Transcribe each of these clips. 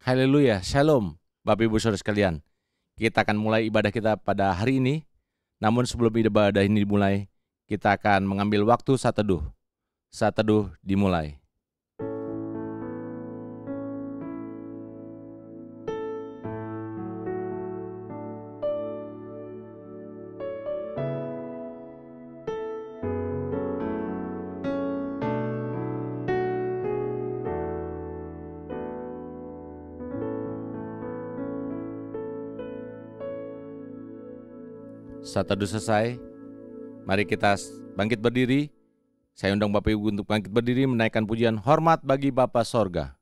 Haleluya, shalom Bapak Ibu Saudara sekalian. Kita akan mulai ibadah kita pada hari ini. Namun sebelum ibadah ini dimulai, kita akan mengambil waktu saat teduh. Saat teduh dimulai. Saat teduh selesai, mari kita bangkit berdiri. Saya undang Bapak Ibu untuk bangkit berdiri menaikkan pujian hormat bagi Bapa Sorga.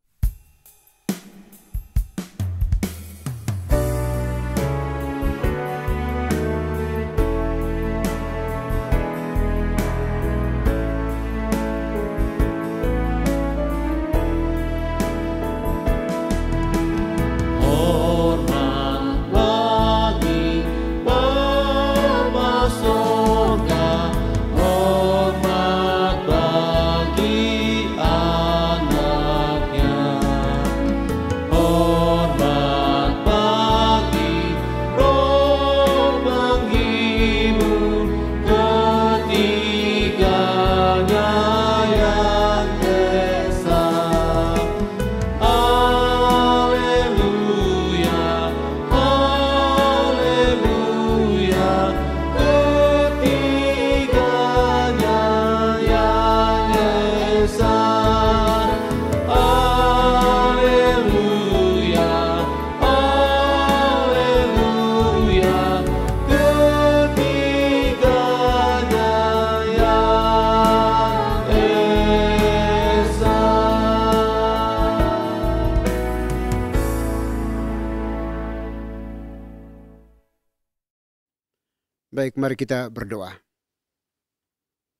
Baik, mari kita berdoa.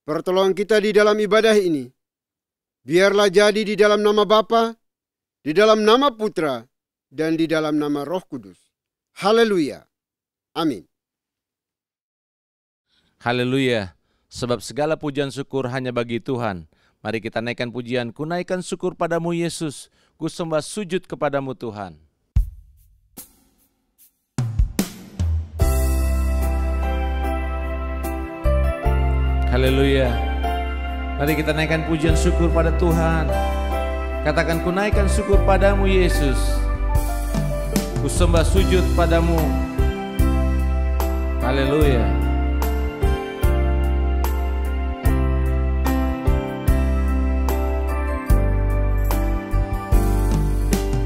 Pertolongan kita di dalam ibadah ini, biarlah jadi di dalam nama Bapa, di dalam nama Putra, dan di dalam nama Roh Kudus. Haleluya. Amin. Haleluya, sebab segala pujian syukur hanya bagi Tuhan. Mari kita naikkan pujian, ku naikkan syukur padamu Yesus, ku sembah sujud kepadamu Tuhan. Haleluya. Mari kita naikkan pujian syukur pada Tuhan. Katakan, ku naikkan syukur padamu Yesus, ku sembah sujud padamu. Haleluya.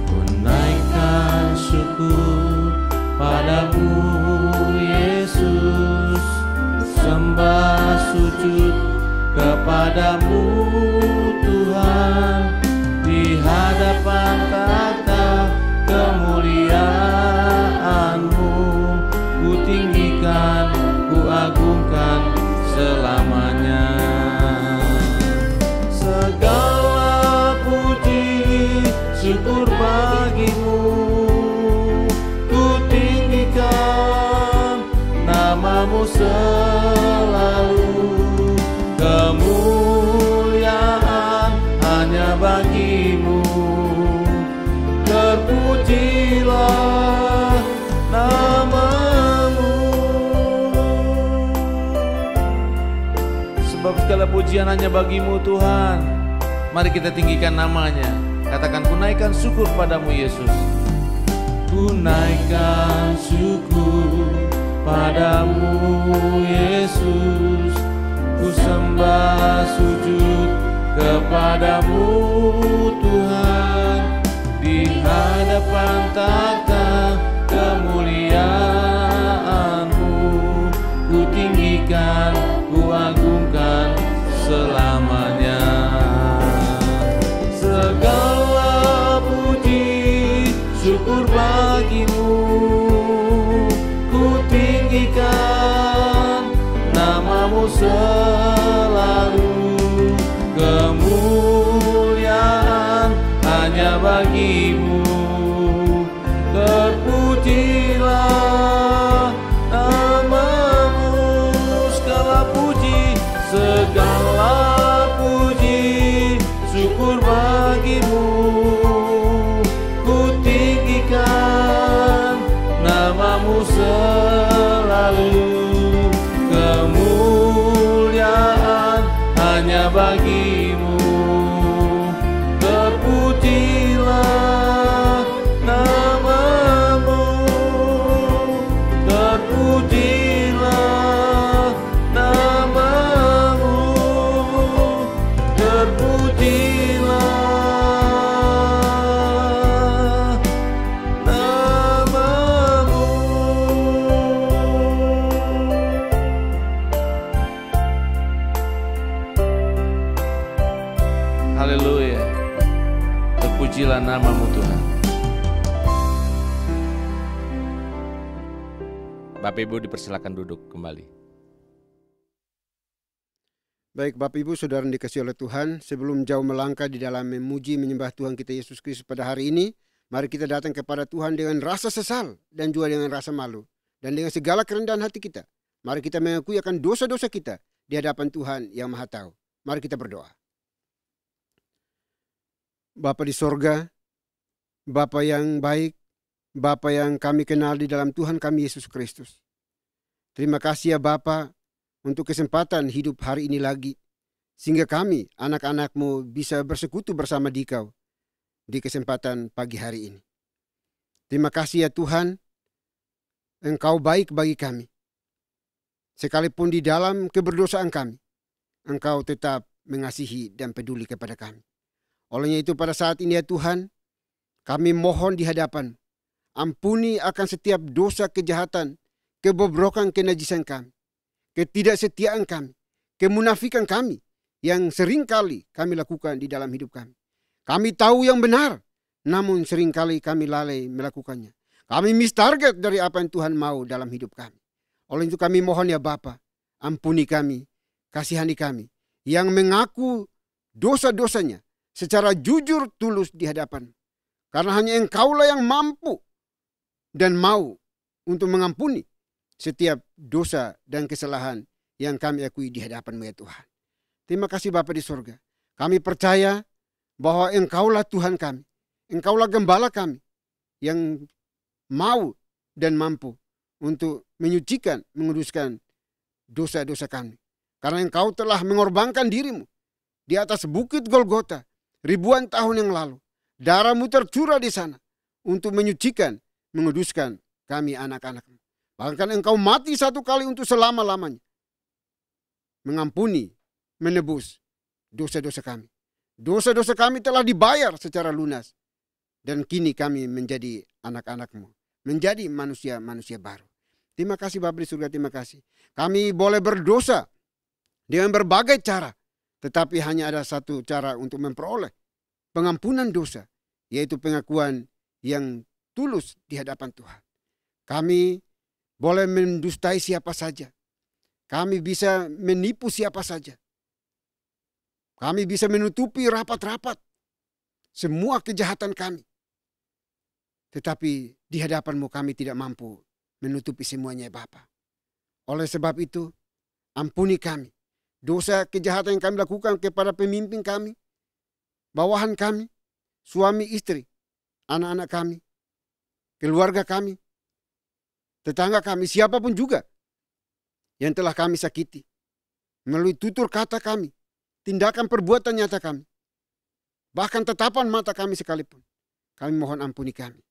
Ku naikkan syukur padamu Yesus, sembah sujud kepadamu Tuhan, di hadapan tahta kemuliaan-Mu, ku tinggikan, ku agungkan selamanya. Segala puji syukur bagimu, ku tinggikan namamu selalu. Kemuliaan hanya bagimu, terpujilah namamu. Sebab segala pujian hanya bagimu Tuhan. Mari kita tinggikan namanya. Katakan, ku naikkan syukur padamu Yesus. Ku naikkan syukur padamu Yesus, ku sembah sujud kepadamu Tuhan, di hadapan tahta kemuliaan-Mu, ku tinggikan, ku agungkan selamanya. Segala puji syukur bagimu, ku tinggikan namamu selalu. Kemuliaan hanya bagimu, terpujilah namamu. Segala puji syukur bagimu, ku tinggikan Haleluya. Terpujilah nama-Mu Tuhan. Bapak Ibu dipersilakan duduk kembali. Baik Bapak Ibu Saudara yang dikasihi oleh Tuhan, sebelum jauh melangkah di dalam memuji menyembah Tuhan kita Yesus Kristus pada hari ini, mari kita datang kepada Tuhan dengan rasa sesal dan juga dengan rasa malu. Dan dengan segala kerendahan hati kita, mari kita mengakui akan dosa-dosa kita di hadapan Tuhan yang Maha Tahu. Mari kita berdoa. Bapa di sorga, Bapa yang baik, Bapa yang kami kenal di dalam Tuhan kami Yesus Kristus. Terima kasih ya Bapa untuk kesempatan hidup hari ini lagi, sehingga kami anak-anak-Mu bisa bersekutu bersama Dikau di kesempatan pagi hari ini. Terima kasih ya Tuhan, Engkau baik bagi kami. Sekalipun di dalam keberdosaan kami, Engkau tetap mengasihi dan peduli kepada kami. Olehnya itu pada saat ini ya Tuhan, kami mohon di hadapan, ampuni akan setiap dosa kejahatan, kebobrokan kenajisan kami, ketidaksetiaan kami, kemunafikan kami yang seringkali kami lakukan di dalam hidup kami. Kami tahu yang benar, namun seringkali kami lalai melakukannya. Kami miss target dari apa yang Tuhan mau dalam hidup kami. Oleh itu kami mohon ya Bapa, ampuni kami, kasihani kami, yang mengaku dosa-dosanya secara jujur tulus di hadapan. Karena hanya Engkaulah yang mampu dan mau untuk mengampuni setiap dosa dan kesalahan yang kami akui di hadapan-Mu ya Tuhan. Terima kasih Bapa di surga. Kami percaya bahwa Engkaulah Tuhan kami. Engkaulah gembala kami yang mau dan mampu untuk menyucikan, menguduskan dosa-dosa kami. Karena Engkau telah mengorbankan diri-Mu di atas bukit Golgota ribuan tahun yang lalu. Darah-Mu tercurah di sana untuk menyucikan, menguduskan kami anak-anak-Mu. Bahkan Engkau mati satu kali untuk selama-lamanya. Mengampuni, menebus dosa-dosa kami. Dosa-dosa kami telah dibayar secara lunas. Dan kini kami menjadi anak-anak-Mu. Menjadi manusia-manusia baru. Terima kasih Bapa di surga, terima kasih. Kami boleh berdosa dengan berbagai cara. Tetapi hanya ada satu cara untuk memperoleh pengampunan dosa. Yaitu pengakuan yang tulus di hadapan Tuhan. Kami boleh mendustai siapa saja. Kami bisa menipu siapa saja. Kami bisa menutupi rapat-rapat semua kejahatan kami. Tetapi di hadapan-Mu kami tidak mampu menutupi semuanya Bapa. Oleh sebab itu, ampuni kami. Dosa kejahatan yang kami lakukan kepada pemimpin kami, bawahan kami, suami istri, anak-anak kami, keluarga kami, tetangga kami, siapapun juga yang telah kami sakiti. Melalui tutur kata kami, tindakan perbuatan nyata kami, bahkan tatapan mata kami sekalipun. Kami mohon ampuni kami.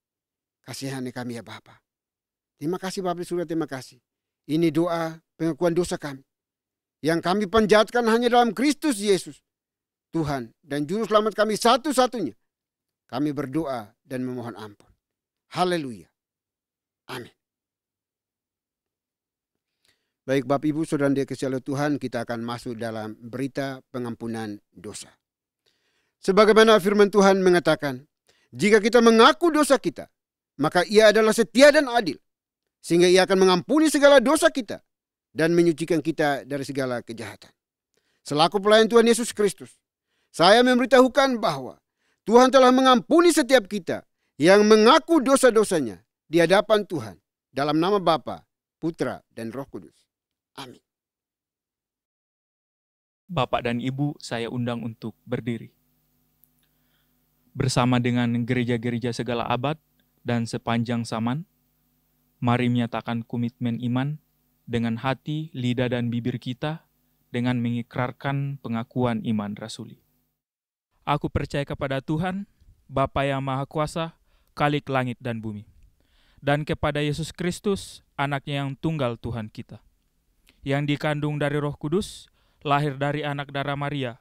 Kasihani kami ya Bapa. Terima kasih Bapa di surga, terima kasih. Ini doa pengakuan dosa kami. Yang kami panjatkan hanya dalam Kristus Yesus, Tuhan dan Juru Selamat kami satu-satunya. Kami berdoa dan memohon ampun. Haleluya. Amin. Baik Bapak Ibu Saudara yang dikasihi oleh Tuhan, kita akan masuk dalam berita pengampunan dosa. Sebagaimana firman Tuhan mengatakan, jika kita mengaku dosa kita, maka Ia adalah setia dan adil, sehingga Ia akan mengampuni segala dosa kita dan menyucikan kita dari segala kejahatan. Selaku pelayan Tuhan Yesus Kristus, saya memberitahukan bahwa Tuhan telah mengampuni setiap kita yang mengaku dosa-dosanya di hadapan Tuhan dalam nama Bapa, Putra, dan Roh Kudus. Amin. Bapak dan Ibu, saya undang untuk berdiri. Bersama dengan gereja-gereja segala abad dan sepanjang zaman, mari menyatakan komitmen iman dengan hati, lidah, dan bibir kita dengan mengikrarkan pengakuan iman rasuli. Aku percaya kepada Tuhan, Bapa yang Maha Kuasa, Khalik langit dan bumi, dan kepada Yesus Kristus, Anaknya yang tunggal Tuhan kita, yang dikandung dari Roh Kudus, lahir dari anak darah Maria,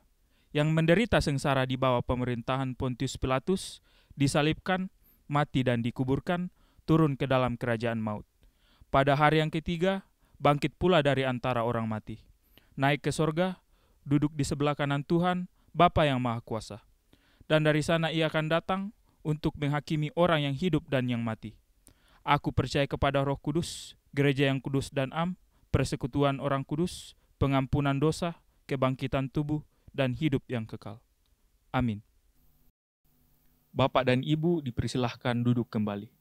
yang menderita sengsara di bawah pemerintahan Pontius Pilatus, disalibkan, mati dan dikuburkan, turun ke dalam kerajaan maut. Pada hari yang ketiga, bangkit pula dari antara orang mati, naik ke sorga, duduk di sebelah kanan Tuhan, Bapa yang Maha Kuasa. dan dari sana ia akan datang untuk menghakimi orang yang hidup dan yang mati. Aku percaya kepada Roh Kudus, gereja yang kudus dan am, persekutuan orang kudus, pengampunan dosa, kebangkitan tubuh, dan hidup yang kekal. Amin. Bapak dan Ibu dipersilahkan duduk kembali.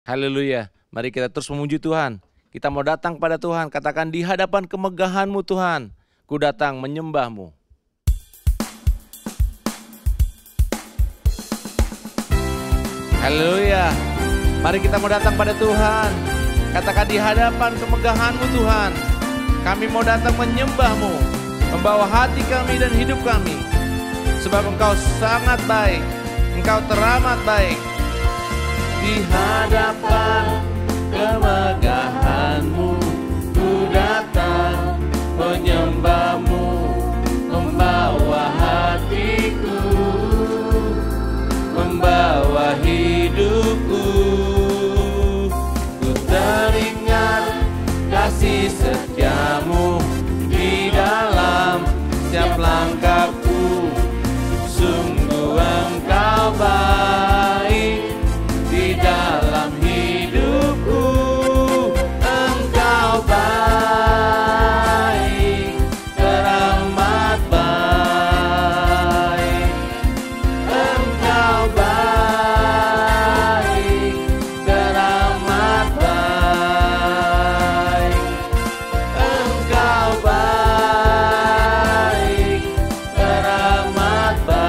Haleluya. Mari kita terus memuji Tuhan. Kita mau datang pada Tuhan. Katakan, di hadapan kemegahan-Mu Tuhan, ku datang menyembah-Mu. Haleluya. Mari kita mau datang pada Tuhan. Katakan, di hadapan kemegahan-Mu Tuhan, kami mau datang menyembah-Mu, membawa hati kami dan hidup kami. Sebab Engkau sangat baik, Engkau teramat baik. Di hadapan kemegahan-Mu, ku datang menyembah-Mu, membawa hatiku, membawa hidupku. Ku teringat kasih setia-Mu di dalam setiap langkahku. Sungguh Engkau baik di dalam hidupku. Engkau baik, teramat baik. Engkau baik, teramat baik. Engkau baik, teramat baik.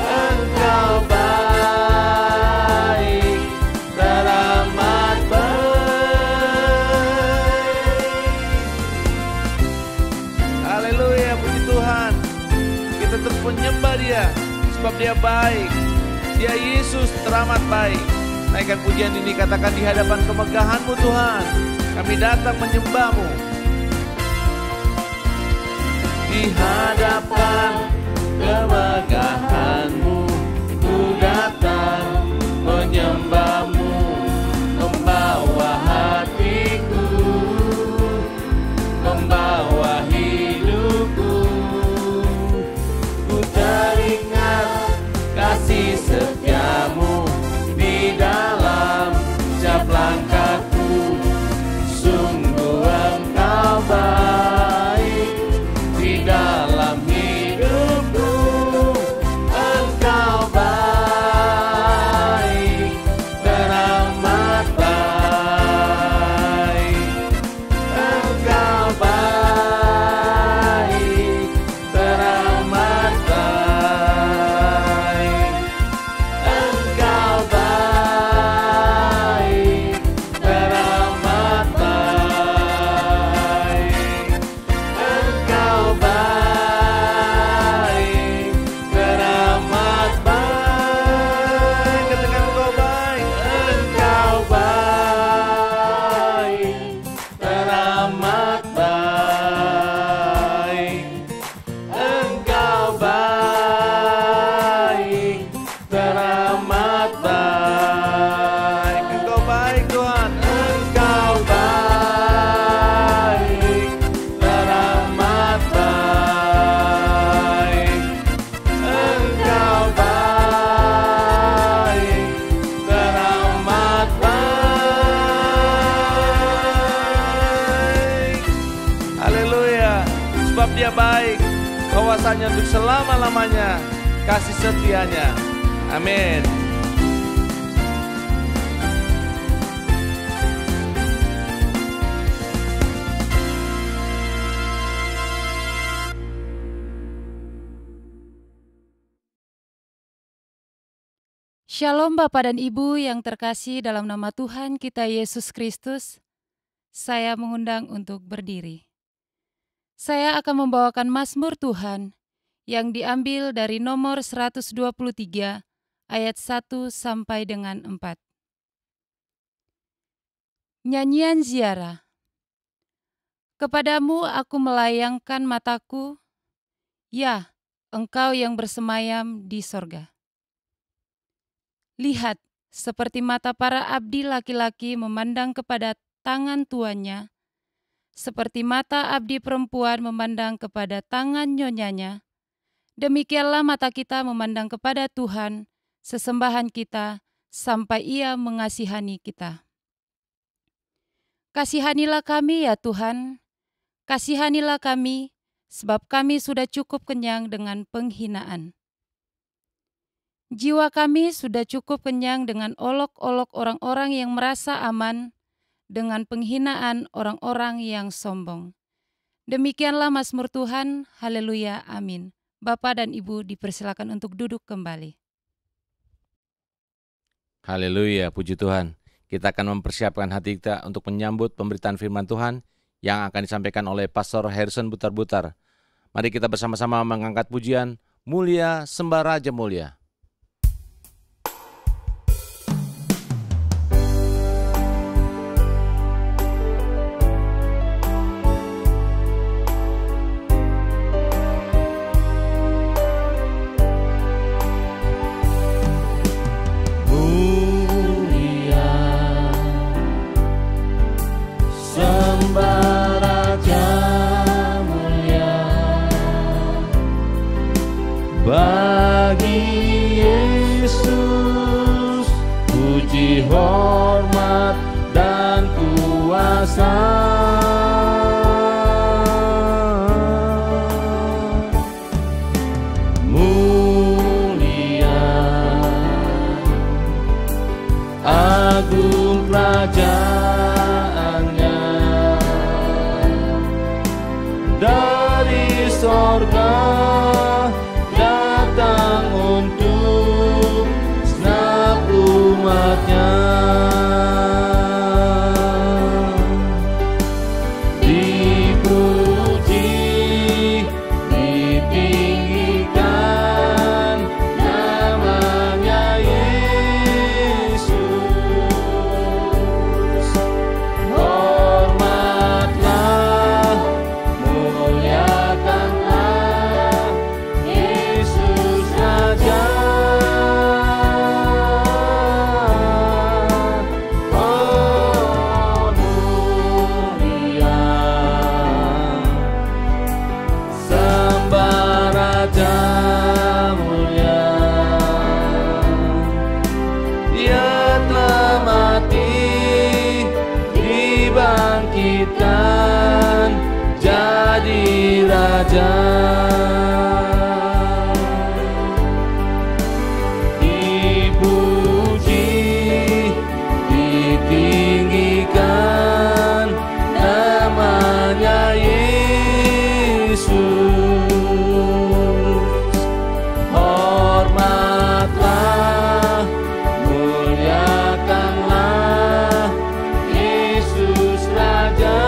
Engkau baik, teramat baik. Haleluya, puji Tuhan. Kita terus menyembah Dia, sebab Dia baik. Dia Yesus teramat baik. Naikkan pujian ini, katakan, di hadapan kemegahan-Mu Tuhan, kami datang menyembah-Mu. Di hadapan kemegahan-Mu, ku datang menyembah-Mu, membawa hatiku, membawa hidupku. Ku teringat kasih setia-Mu di dalam setiap langkahku. Sungguh Engkau baik di dalam hidupku. Engkau baik, teramat baik. Engkau baik, teramat baik. Engkau baik, teramat baik. Engkau baik, teramat baik. Katakan, Engkau baik. Engkau baik, teramat baik. Engkau baik, teramat baik. Engkau baik Tuhan. Engkau baik, teramat baik. Engkau baik, teramat baik. Haleluya. Sebab Dia baik, bahwasanya untuk selama-lamanya kasih setianya. Amin. Shalom Bapak dan Ibu yang terkasih dalam nama Tuhan kita Yesus Kristus. Saya mengundang untuk berdiri. Saya akan membawakan mazmur Tuhan yang diambil dari nomor 123 ayat 1 sampai dengan 4. Nyanyian ziarah. Kepadamu aku melayangkan mataku, ya, Engkau yang bersemayam di sorga. Lihat, seperti mata para abdi laki-laki memandang kepada tangan tuannya, seperti mata abdi perempuan memandang kepada tangan nyonyanya, demikianlah mata kita memandang kepada Tuhan, sesembahan kita, sampai Ia mengasihani kita. Kasihanilah kami ya Tuhan, kasihanilah kami, sebab kami sudah cukup kenyang dengan penghinaan. Jiwa kami sudah cukup kenyang dengan olok-olok orang-orang yang merasa aman, dengan penghinaan orang-orang yang sombong. Demikianlah Mazmur Tuhan, haleluya, amin. Bapak dan Ibu dipersilakan untuk duduk kembali. Haleluya, puji Tuhan. Kita akan mempersiapkan hati kita untuk menyambut pemberitaan firman Tuhan yang akan disampaikan oleh Pastor Harrison Butar-Butar. Mari kita bersama-sama mengangkat pujian, Mulia Sembah Raja Mulia. Bagi Yesus puji, hormat, dan kuasa. Mulia, agung kerajaannya, dari sorga datang untuk segenap umatnya. Dipuji, ditinggikan namanya Yesus. Hormatlah, muliakanlah Yesus Raja. Oh, mulia, sembah Raja mulia. Dia telah mati, dibangkitkan jadi Raja. Dipuji, ditinggikan namanya Yesus. Hormatlah, muliakanlah Yesus Raja.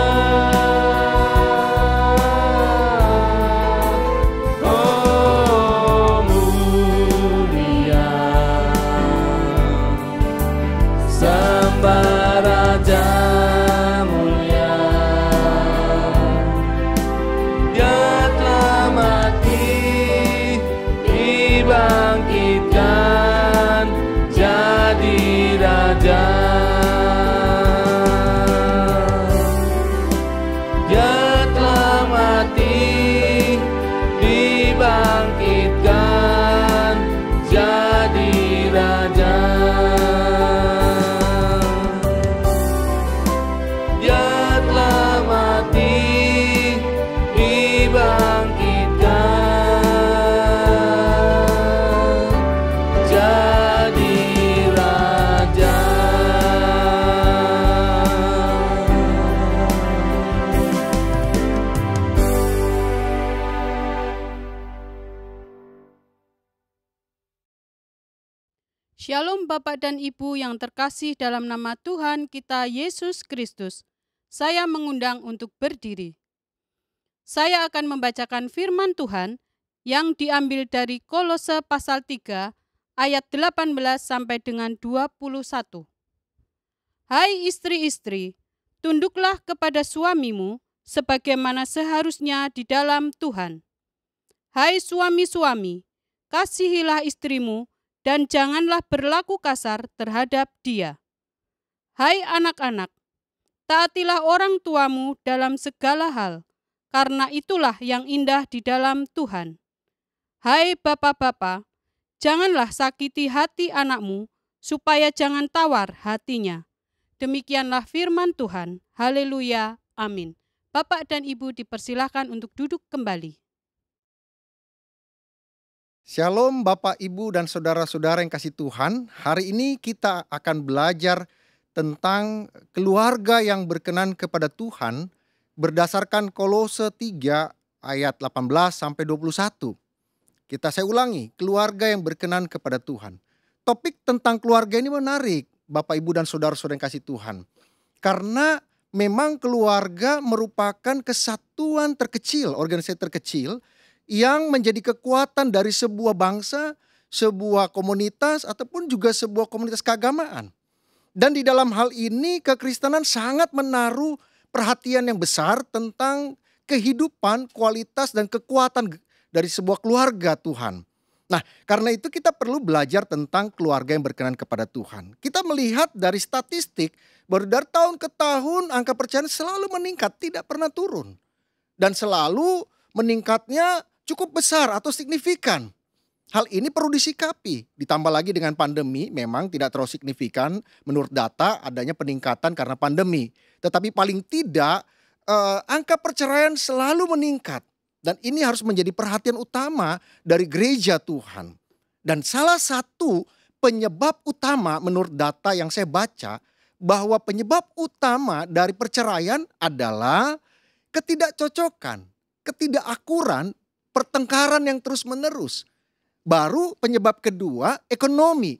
Oh, mulia, sembah Raja mulia. Dia telah mati, dibangkitkan jadi Raja. Dia telah mati, dibangkitkan jadi Raja. Dia telah mati, dibangkitkan jadi Raja. Shalom Bapak dan Ibu yang terkasih dalam nama Tuhan kita Yesus Kristus. Saya mengundang untuk berdiri. Saya akan membacakan firman Tuhan yang diambil dari Kolose pasal 3 ayat 18 sampai dengan 21. Hai istri-istri, tunduklah kepada suamimu sebagaimana seharusnya di dalam Tuhan. Hai suami-suami, kasihilah istrimu dan janganlah berlaku kasar terhadap dia. Hai anak-anak, Taatilah orang tuamu dalam segala hal, karena itulah yang indah di dalam Tuhan. Hai bapak-bapak, janganlah sakiti hati anakmu, supaya jangan tawar hatinya. Demikianlah firman Tuhan. Haleluya. Amin. Bapak dan Ibu dipersilahkan untuk duduk kembali. Shalom Bapak, Ibu, dan saudara-saudara yang kasih Tuhan. Hari ini kita akan belajar tentang keluarga yang berkenan kepada Tuhan berdasarkan Kolose 3 ayat 18 sampai 21. Saya ulangi, keluarga yang berkenan kepada Tuhan. Topik tentang keluarga ini menarik, Bapak, Ibu, dan saudara-saudara yang kasih Tuhan. Karena memang keluarga merupakan kesatuan terkecil, organisasi terkecil yang menjadi kekuatan dari sebuah bangsa, sebuah komunitas, ataupun juga sebuah komunitas keagamaan. Dan di dalam hal ini kekristenan sangat menaruh perhatian yang besar tentang kehidupan, kualitas, dan kekuatan dari sebuah keluarga Tuhan. Nah, karena itu kita perlu belajar tentang keluarga yang berkenan kepada Tuhan. Kita melihat dari statistik bahwa dari tahun ke tahun angka perceraian selalu meningkat, tidak pernah turun. Dan selalu meningkatnya cukup besar atau signifikan. Hal ini perlu disikapi. Ditambah lagi dengan pandemi, memang tidak terlalu signifikan menurut data adanya peningkatan karena pandemi. Tetapi paling tidak angka perceraian selalu meningkat. Dan ini harus menjadi perhatian utama dari gereja Tuhan. Dan salah satu penyebab utama menurut data yang saya baca, bahwa penyebab utama dari perceraian adalah ketidakcocokan, ketidakakuran, pertengkaran yang terus-menerus. Baru penyebab kedua, ekonomi.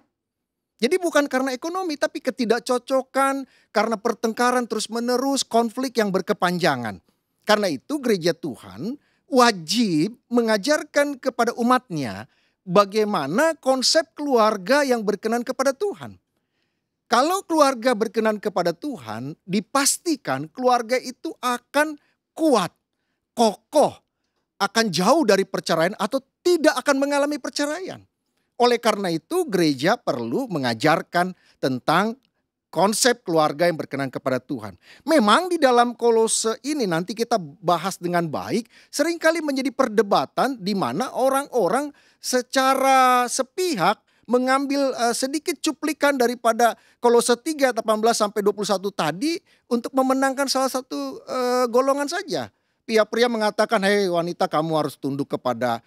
Jadi bukan karena ekonomi, tapi ketidakcocokan, karena pertengkaran terus-menerus, konflik yang berkepanjangan. Karena itu gereja Tuhan wajib mengajarkan kepada umatnya bagaimana konsep keluarga yang berkenan kepada Tuhan. Kalau keluarga berkenan kepada Tuhan, dipastikan keluarga itu akan kuat, kokoh, akan jauh dari perceraian atau tidak akan mengalami perceraian. Oleh karena itu gereja perlu mengajarkan tentang konsep keluarga yang berkenan kepada Tuhan. Memang di dalam Kolose ini nanti kita bahas dengan baik, seringkali menjadi perdebatan di mana orang-orang secara sepihak mengambil sedikit cuplikan daripada Kolose 3 18 sampai 21 tadi untuk memenangkan salah satu golongan saja. Pria-pria mengatakan, hei wanita, kamu harus tunduk kepada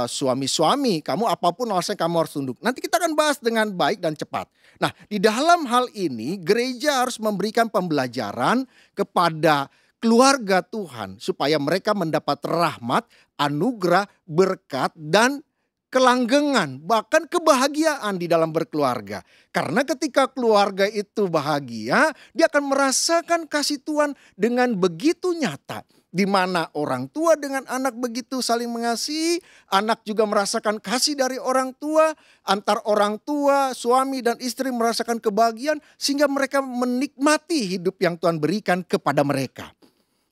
suami-suami, kamu apapun alasannya kamu harus tunduk. Nanti kita akan bahas dengan baik dan cepat. Nah, di dalam hal ini gereja harus memberikan pembelajaran kepada keluarga Tuhan supaya mereka mendapat rahmat, anugerah, berkat, dan kelanggengan, bahkan kebahagiaan di dalam berkeluarga. Karena ketika keluarga itu bahagia, dia akan merasakan kasih Tuhan dengan begitu nyata. Di mana orang tua dengan anak begitu saling mengasihi, anak juga merasakan kasih dari orang tua, antar orang tua, suami dan istri merasakan kebahagiaan sehingga mereka menikmati hidup yang Tuhan berikan kepada mereka.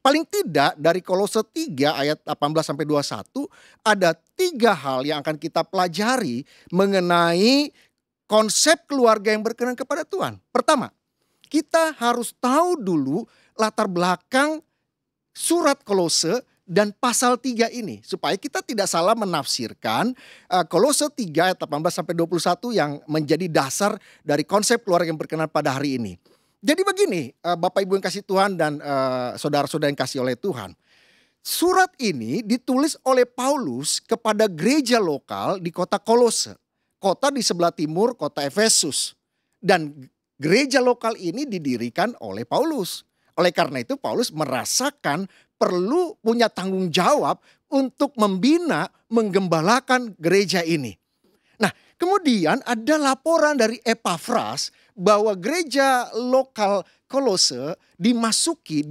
Paling tidak dari Kolose 3 ayat 18 sampai 21 ada 3 hal yang akan kita pelajari mengenai konsep keluarga yang berkenan kepada Tuhan. Pertama, kita harus tahu dulu latar belakang surat Kolose dan pasal 3 ini supaya kita tidak salah menafsirkan Kolose 3 ayat 18 sampai 21 yang menjadi dasar dari konsep keluarga yang berkenan pada hari ini. Jadi begini, Bapak Ibu yang kasih Tuhan dan saudara-saudara yang kasih oleh Tuhan. Surat ini ditulis oleh Paulus kepada gereja lokal di kota Kolose. Kota di sebelah timur kota Efesus. Dan gereja lokal ini didirikan oleh Paulus. Oleh karena itu Paulus merasakan perlu punya tanggung jawab untuk membina, menggembalakan gereja ini. Nah, kemudian ada laporan dari Epafras bahwa gereja lokal Kolose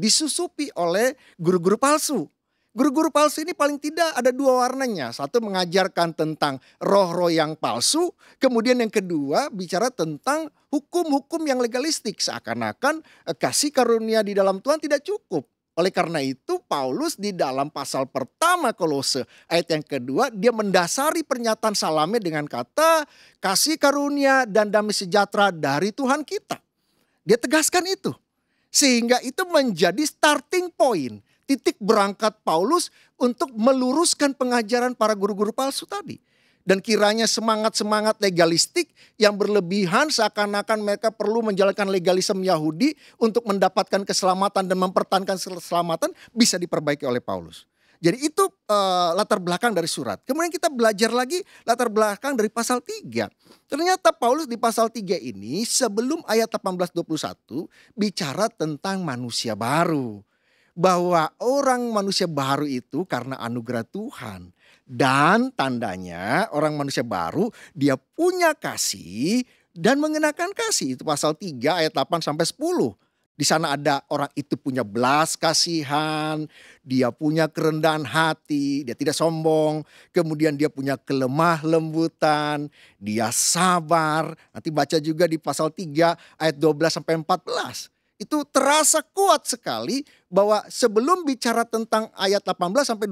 disusupi oleh guru-guru palsu. Guru-guru palsu ini paling tidak ada 2 warnanya. Satu mengajarkan tentang roh-roh yang palsu. Kemudian yang kedua bicara tentang hukum-hukum yang legalistik. Seakan-akan kasih karunia di dalam Tuhan tidak cukup. Oleh karena itu Paulus di dalam pasal pertama Kolose ayat yang kedua dia mendasari pernyataan salamnya dengan kata kasih karunia dan damai sejahtera dari Tuhan kita. Dia tegaskan itu. Sehingga itu menjadi starting point, titik berangkat Paulus untuk meluruskan pengajaran para guru-guru palsu tadi. Dan kiranya semangat-semangat legalistik yang berlebihan seakan-akan mereka perlu menjalankan legalisme Yahudi untuk mendapatkan keselamatan dan mempertahankan keselamatan bisa diperbaiki oleh Paulus. Jadi itu latar belakang dari surat. Kemudian kita belajar lagi latar belakang dari pasal 3. Ternyata Paulus di pasal 3 ini sebelum ayat 18-21 bicara tentang manusia baru. Bahwa orang manusia baru itu karena anugerah Tuhan. Dan tandanya orang manusia baru dia punya kasih dan mengenakan kasih. Itu pasal 3 ayat 8-10. Di sana ada orang itu punya belas kasihan, dia punya kerendahan hati, dia tidak sombong. Kemudian dia punya kelemah lembutan, dia sabar. Nanti baca juga di pasal 3 ayat 12-14. Itu terasa kuat sekali bahwa sebelum bicara tentang ayat 18-21,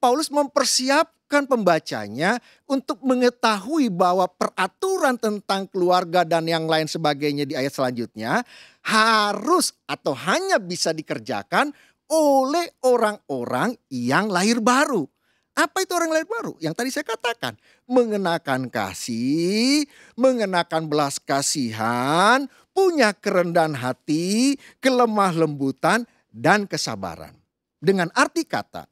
Paulus mempersiapkan pembacanya untuk mengetahui bahwa peraturan tentang keluarga dan yang lain sebagainya di ayat selanjutnya harus atau hanya bisa dikerjakan oleh orang-orang yang lahir baru. Apa itu orang lahir baru? Yang tadi saya katakan, mengenakan kasih, mengenakan belas kasihan, punya kerendahan hati, kelemah lembutan, dan kesabaran. Dengan arti kata,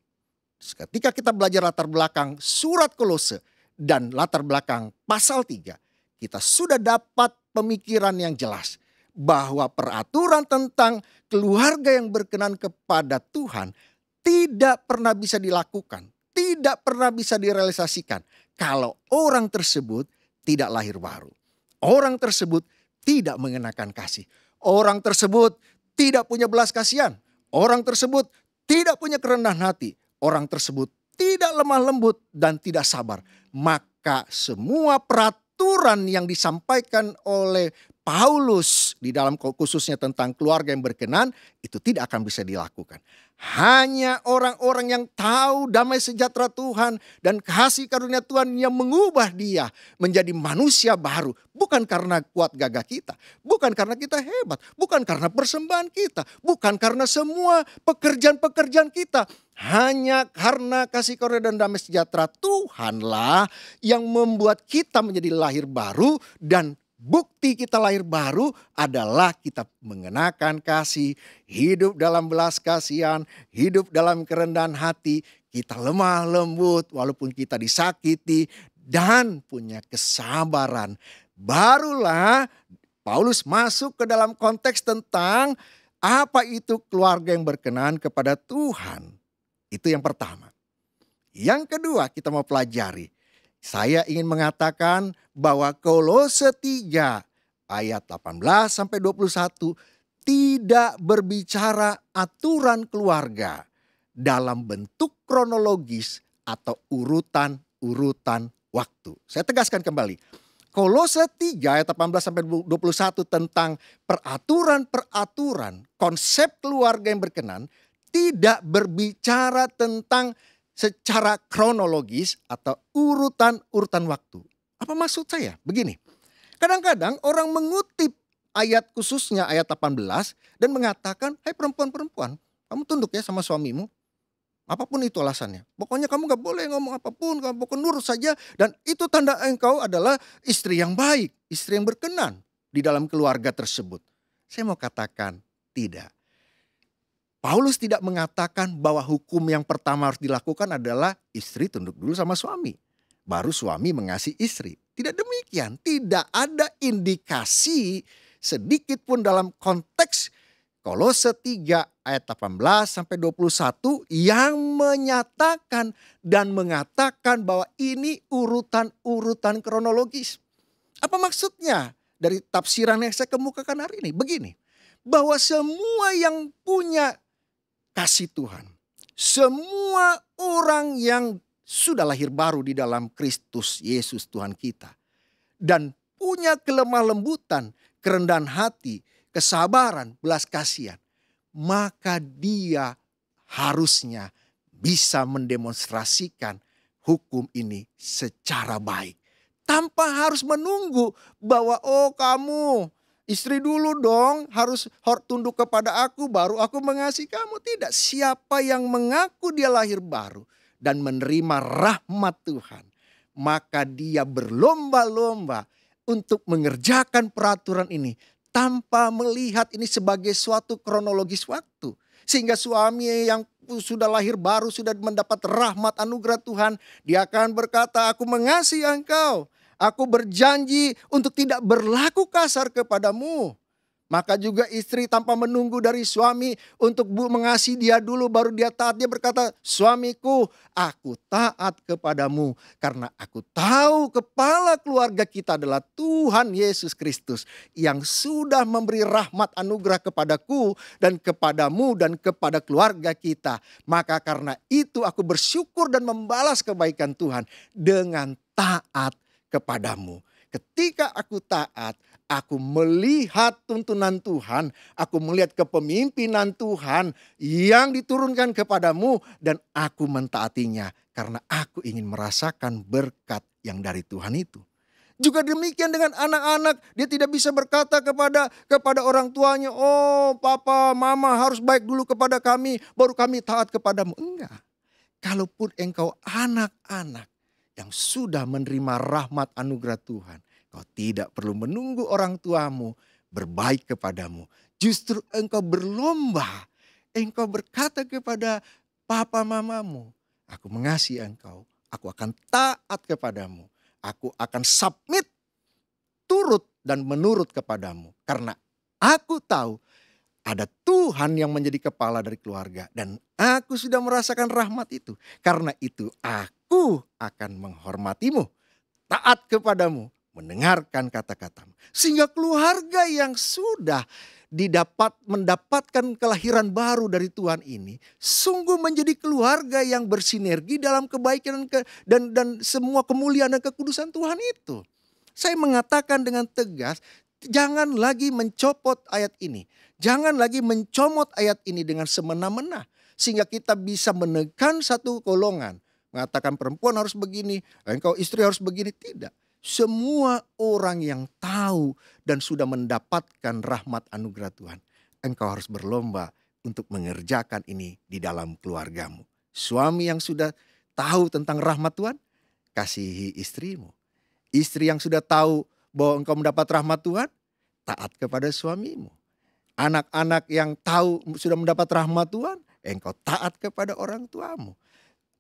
ketika kita belajar latar belakang surat Kolose dan latar belakang pasal 3, kita sudah dapat pemikiran yang jelas bahwa peraturan tentang keluarga yang berkenan kepada Tuhan tidak pernah bisa dilakukan, tidak pernah bisa direalisasikan kalau orang tersebut tidak lahir baru. Orang tersebut tidak mengenakan kasih. Orang tersebut tidak punya belas kasihan. Orang tersebut tidak punya kerendahan hati. Orang tersebut tidak lemah lembut dan tidak sabar. Maka semua peraturan yang disampaikan oleh Paulus di dalam khususnya tentang keluarga yang berkenan itu tidak akan bisa dilakukan. Hanya orang-orang yang tahu damai sejahtera Tuhan dan kasih karunia Tuhan yang mengubah dia menjadi manusia baru. Bukan karena kuat gagah kita, bukan karena kita hebat, bukan karena persembahan kita, bukan karena semua pekerjaan-pekerjaan kita. Hanya karena kasih karunia dan damai sejahtera Tuhanlah yang membuat kita menjadi lahir baru, dan bukti kita lahir baru adalah kita mengenakan kasih, hidup dalam belas kasihan, hidup dalam kerendahan hati, kita lemah lembut walaupun kita disakiti dan punya kesabaran. Barulah Paulus masuk ke dalam konteks tentang apa itu keluarga yang berkenan kepada Tuhan. Itu yang pertama. Yang kedua kita mau pelajari. Saya ingin mengatakan bahwa Kolose 3 ayat 18-21 tidak berbicara aturan keluarga dalam bentuk kronologis atau urutan-urutan waktu. Saya tegaskan kembali. Kolose 3 ayat 18-21 tentang peraturan-peraturan konsep keluarga yang berkenan tidak berbicara tentang secara kronologis atau urutan-urutan waktu. Apa maksud saya? Begini, kadang-kadang orang mengutip ayat khususnya ayat 18 dan mengatakan, hai perempuan-perempuan, kamu tunduk ya sama suamimu. Apapun itu alasannya. Pokoknya kamu gak boleh ngomong apapun, kamu pokoknya nurut saja. Dan itu tanda engkau adalah istri yang baik, istri yang berkenan di dalam keluarga tersebut. Saya mau katakan tidak. Paulus tidak mengatakan bahwa hukum yang pertama harus dilakukan adalah istri tunduk dulu sama suami. Baru suami mengasihi istri. Tidak demikian. Tidak ada indikasi sedikit pun dalam konteks Kolose 3 ayat 18-21 yang menyatakan dan mengatakan bahwa ini urutan-urutan kronologis. Apa maksudnya dari tafsiran yang saya kemukakan hari ini? Begini, bahwa semua yang punya kasih Tuhan, semua orang yang sudah lahir baru di dalam Kristus Yesus Tuhan kita, dan punya kelemah lembutan, kerendahan hati, kesabaran, belas kasihan, maka dia harusnya bisa mendemonstrasikan hukum ini secara baik. Tanpa harus menunggu bahwa oh kamu istri dulu dong harus tunduk kepada aku baru aku mengasihi kamu. Tidak, siapa yang mengaku dia lahir baru dan menerima rahmat Tuhan, maka dia berlomba-lomba untuk mengerjakan peraturan ini tanpa melihat ini sebagai suatu kronologis waktu. Sehingga suami yang sudah lahir baru, sudah mendapat rahmat anugerah Tuhan, dia akan berkata, aku mengasihi engkau. Aku berjanji untuk tidak berlaku kasar kepadamu. Maka juga istri tanpa menunggu dari suami untuk mengasihi dia dulu baru dia taat. Dia berkata, suamiku, aku taat kepadamu karena aku tahu kepala keluarga kita adalah Tuhan Yesus Kristus yang sudah memberi rahmat anugerah kepadaku dan kepadamu dan kepada keluarga kita. Maka karena itu aku bersyukur dan membalas kebaikan Tuhan dengan taat kepadamu. Ketika aku taat, aku melihat tuntunan Tuhan, aku melihat kepemimpinan Tuhan yang diturunkan kepadamu dan aku mentaatinya karena aku ingin merasakan berkat yang dari Tuhan itu. Juga demikian dengan anak-anak, dia tidak bisa berkata kepada orang tuanya, oh papa, mama harus baik dulu kepada kami, baru kami taat kepadamu. Enggak. Kalaupun engkau anak-anak yang sudah menerima rahmat anugerah Tuhan, kau tidak perlu menunggu orang tuamu berbaik kepadamu. Justru engkau berlomba. Engkau berkata kepada papa mamamu, aku mengasihi engkau. Aku akan taat kepadamu. Aku akan submit, turut dan menurut kepadamu. Karena aku tahu ada Tuhan yang menjadi kepala dari keluarga. Dan aku sudah merasakan rahmat itu. Karena itu aku akan menghormatimu, taat kepadamu, mendengarkan kata-katamu. Sehingga keluarga yang sudah mendapatkan kelahiran baru dari Tuhan ini sungguh menjadi keluarga yang bersinergi dalam kebaikan dan semua kemuliaan dan kekudusan Tuhan itu. Saya mengatakan dengan tegas, jangan lagi mencopot ayat ini. Jangan lagi mencomot ayat ini dengan semena-mena. Sehingga kita bisa menekan satu golongan. Mengatakan perempuan harus begini, engkau istri harus begini. Tidak. Semua orang yang tahu dan sudah mendapatkan rahmat anugerah Tuhan, engkau harus berlomba untuk mengerjakan ini di dalam keluargamu. Suami yang sudah tahu tentang rahmat Tuhan, kasihi istrimu. Istri yang sudah tahu bahwa engkau mendapat rahmat Tuhan, taat kepada suamimu. Anak-anak yang tahu sudah mendapat rahmat Tuhan, engkau taat kepada orang tuamu.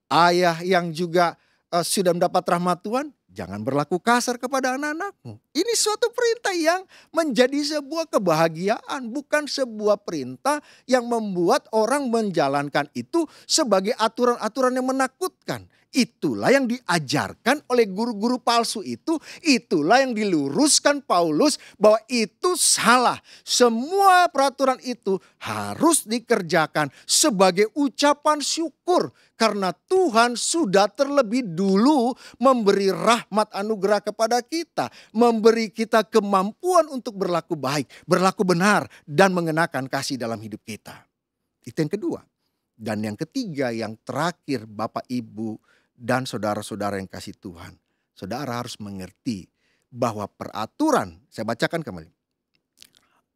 Ayah yang juga sudah mendapat rahmat Tuhan, jangan berlaku kasar kepada anak-anakmu. Ini suatu perintah yang menjadi sebuah kebahagiaan. Bukan sebuah perintah yang membuat orang menjalankan itu sebagai aturan-aturan yang menakutkan. Itulah yang diajarkan oleh guru-guru palsu itu. Itulah yang diluruskan Paulus bahwa itu salah. Semua peraturan itu harus dikerjakan sebagai ucapan syukur. Karena Tuhan sudah terlebih dulu memberi rahmat anugerah kepada kita. Memberi kita kemampuan untuk berlaku baik, berlaku benar, dan mengenakan kasih dalam hidup kita. Itu yang kedua. Dan yang ketiga, yang terakhir, Bapak, Ibu, dan saudara-saudara yang kasih Tuhan. Saudara harus mengerti bahwa peraturan, saya bacakan kembali.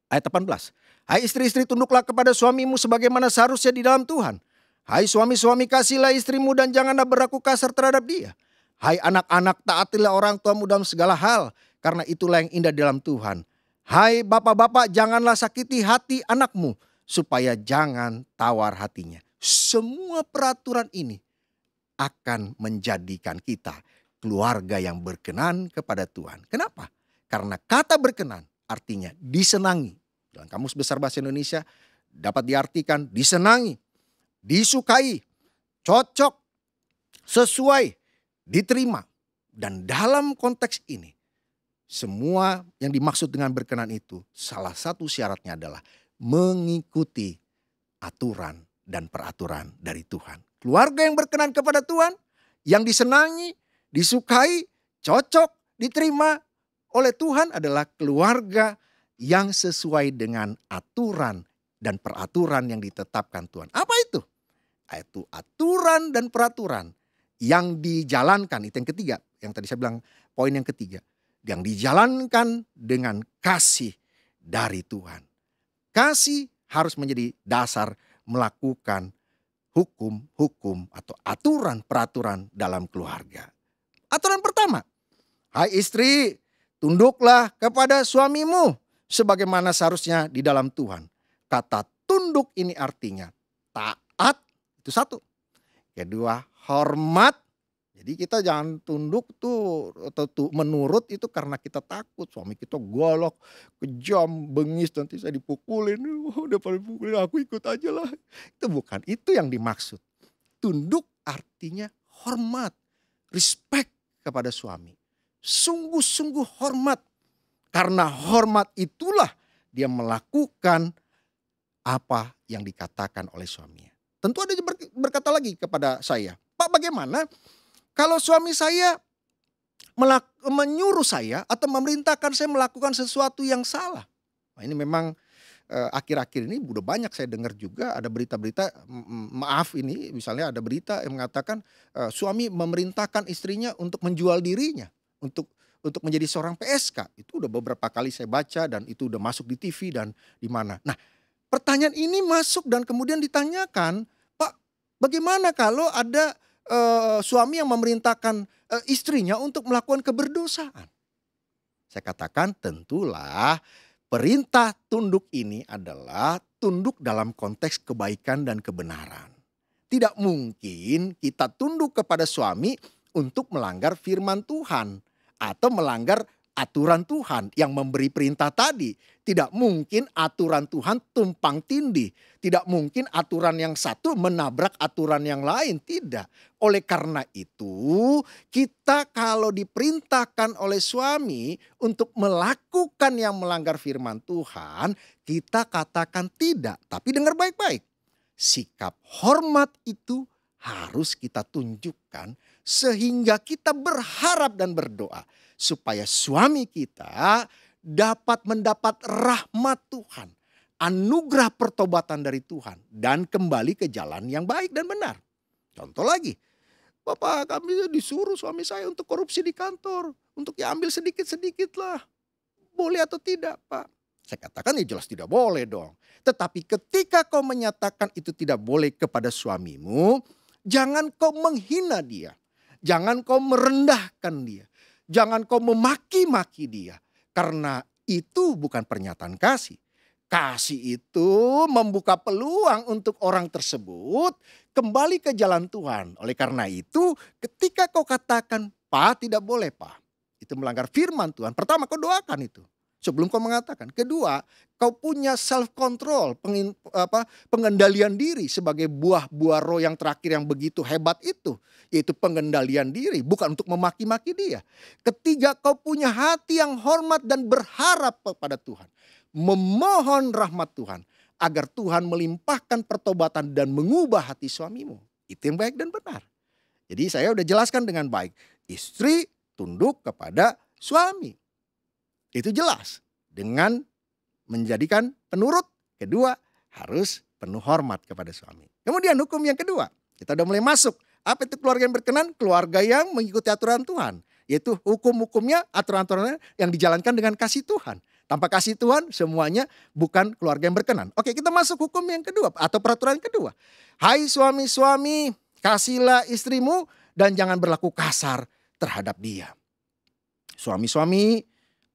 Ayat 18. Hai istri-istri, tunduklah kepada suamimu sebagaimana seharusnya di dalam Tuhan. Hai suami-suami, kasihlah istrimu dan janganlah berlaku kasar terhadap dia. Hai anak-anak, taatilah orang tuamu dalam segala hal, karena itulah yang indah dalam Tuhan. Hai bapak-bapak, janganlah sakiti hati anakmu, supaya jangan tawar hatinya. Semua peraturan ini akan menjadikan kita keluarga yang berkenan kepada Tuhan. Kenapa? Karena kata berkenan artinya disenangi. Dalam Kamus Besar Bahasa Indonesia dapat diartikan disenangi, disukai, cocok, sesuai, diterima. Dan dalam konteks ini, semua yang dimaksud dengan berkenan itu, salah satu syaratnya adalah mengikuti aturan dan peraturan dari Tuhan. Keluarga yang berkenan kepada Tuhan, yang disenangi, disukai, cocok, diterima oleh Tuhan adalah keluarga yang sesuai dengan aturan dan peraturan yang ditetapkan Tuhan. Apa itu? Itu aturan dan peraturan yang dijalankan. Itu yang ketiga, yang tadi saya bilang poin yang ketiga. Yang dijalankan dengan kasih dari Tuhan. Kasih harus menjadi dasar melakukan hukum-hukum atau aturan-peraturan dalam keluarga. Aturan pertama, hai istri, tunduklah kepada suamimu sebagaimana seharusnya di dalam Tuhan. Kata tunduk ini artinya taat, itu satu. Kedua, hormat. Jadi kita jangan tunduk tuh atau menurut itu karena kita takut. Suami kita galak, kejam, bengis, nanti saya dipukulin. Udah paling pukulin, aku ikut aja lah. Itu bukan, itu yang dimaksud. Tunduk artinya hormat, respect kepada suami. Sungguh-sungguh hormat. Karena hormat itulah dia melakukan apa yang dikatakan oleh suaminya. Tentu ada yang berkata lagi kepada saya, Pak, bagaimana kalau suami saya menyuruh saya atau memerintahkan saya melakukan sesuatu yang salah? Nah, ini memang akhir-akhir ini udah banyak saya dengar juga ada berita-berita, maaf ini misalnya ada berita yang mengatakan suami memerintahkan istrinya untuk menjual dirinya untuk menjadi seorang PSK. Itu udah beberapa kali saya baca dan itu udah masuk di TV dan di mana. Nah, pertanyaan ini masuk dan kemudian ditanyakan, Pak, bagaimana kalau ada suami yang memerintahkan istrinya untuk melakukan keberdosaan? Saya katakan tentulah perintah tunduk ini adalah tunduk dalam konteks kebaikan dan kebenaran. Tidak mungkin kita tunduk kepada suami untuk melanggar firman Tuhan atau melanggar aturan Tuhan yang memberi perintah tadi. Tidak mungkin aturan Tuhan tumpang tindih. Tidak mungkin aturan yang satu menabrak aturan yang lain. Tidak. Oleh karena itu kita kalau diperintahkan oleh suami untuk melakukan yang melanggar firman Tuhan, kita katakan tidak. Tapi dengar baik-baik. Sikap hormat itu harus kita tunjukkan sehingga kita berharap dan berdoa supaya suami kita dapat mendapat rahmat Tuhan, anugerah pertobatan dari Tuhan dan kembali ke jalan yang baik dan benar. Contoh lagi, Bapak kami disuruh suami saya untuk korupsi di kantor, untuk diambil sedikit-sedikit lah. Boleh atau tidak, Pak? Saya katakan ya jelas tidak boleh dong. Tetapi ketika kau menyatakan itu tidak boleh kepada suamimu, jangan kau menghina dia. Jangan kau merendahkan dia. Jangan kau memaki-maki dia. Karena itu bukan pernyataan kasih. Kasih itu membuka peluang untuk orang tersebut kembali ke jalan Tuhan. Oleh karena itu ketika kau katakan, Pak tidak boleh Pak. Itu melanggar firman Tuhan. Pertama kau doakan itu. Sebelum kau mengatakan. Kedua, kau punya self control, pengendalian diri sebagai buah-buah roh yang terakhir yang begitu hebat itu. Yaitu pengendalian diri, bukan untuk memaki-maki dia. Ketiga, kau punya hati yang hormat dan berharap kepada Tuhan. Memohon rahmat Tuhan agar Tuhan melimpahkan pertobatan dan mengubah hati suamimu. Itu yang baik dan benar. Jadi saya udah jelaskan dengan baik. Istri tunduk kepada suami. Itu jelas. Dengan menjadikan penurut. Kedua, harus penuh hormat kepada suami. Kemudian hukum yang kedua. Kita udah mulai masuk. Apa itu keluarga yang berkenan? Keluarga yang mengikuti aturan Tuhan. Yaitu hukum-hukumnya, aturan-aturannya yang dijalankan dengan kasih Tuhan. Tanpa kasih Tuhan semuanya bukan keluarga yang berkenan. Oke, kita masuk hukum yang kedua atau peraturan kedua. Hai suami-suami, kasihlah istrimu dan jangan berlaku kasar terhadap dia. Suami-suami,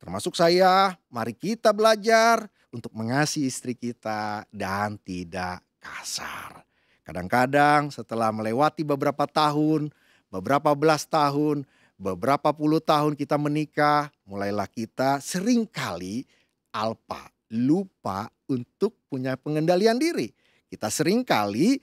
termasuk saya, mari kita belajar untuk mengasihi istri kita dan tidak kasar. Kadang-kadang setelah melewati beberapa tahun, beberapa belas tahun, beberapa puluh tahun kita menikah, mulailah kita seringkali lupa untuk punya pengendalian diri. Kita seringkali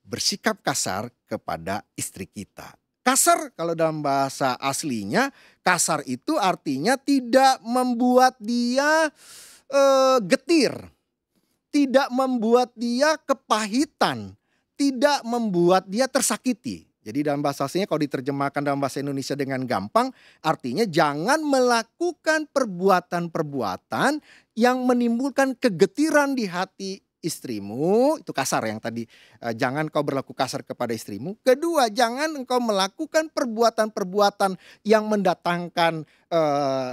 bersikap kasar kepada istri kita. Kasar kalau dalam bahasa aslinya, kasar itu artinya tidak membuat dia getir. Tidak membuat dia kepahitan. Tidak membuat dia tersakiti. Jadi dalam bahasa aslinya kalau diterjemahkan dalam bahasa Indonesia dengan gampang, artinya jangan melakukan perbuatan-perbuatan yang menimbulkan kegetiran di hati istrimu. Itu kasar yang tadi, jangan kau berlaku kasar kepada istrimu. Kedua, jangan engkau melakukan perbuatan-perbuatan yang mendatangkan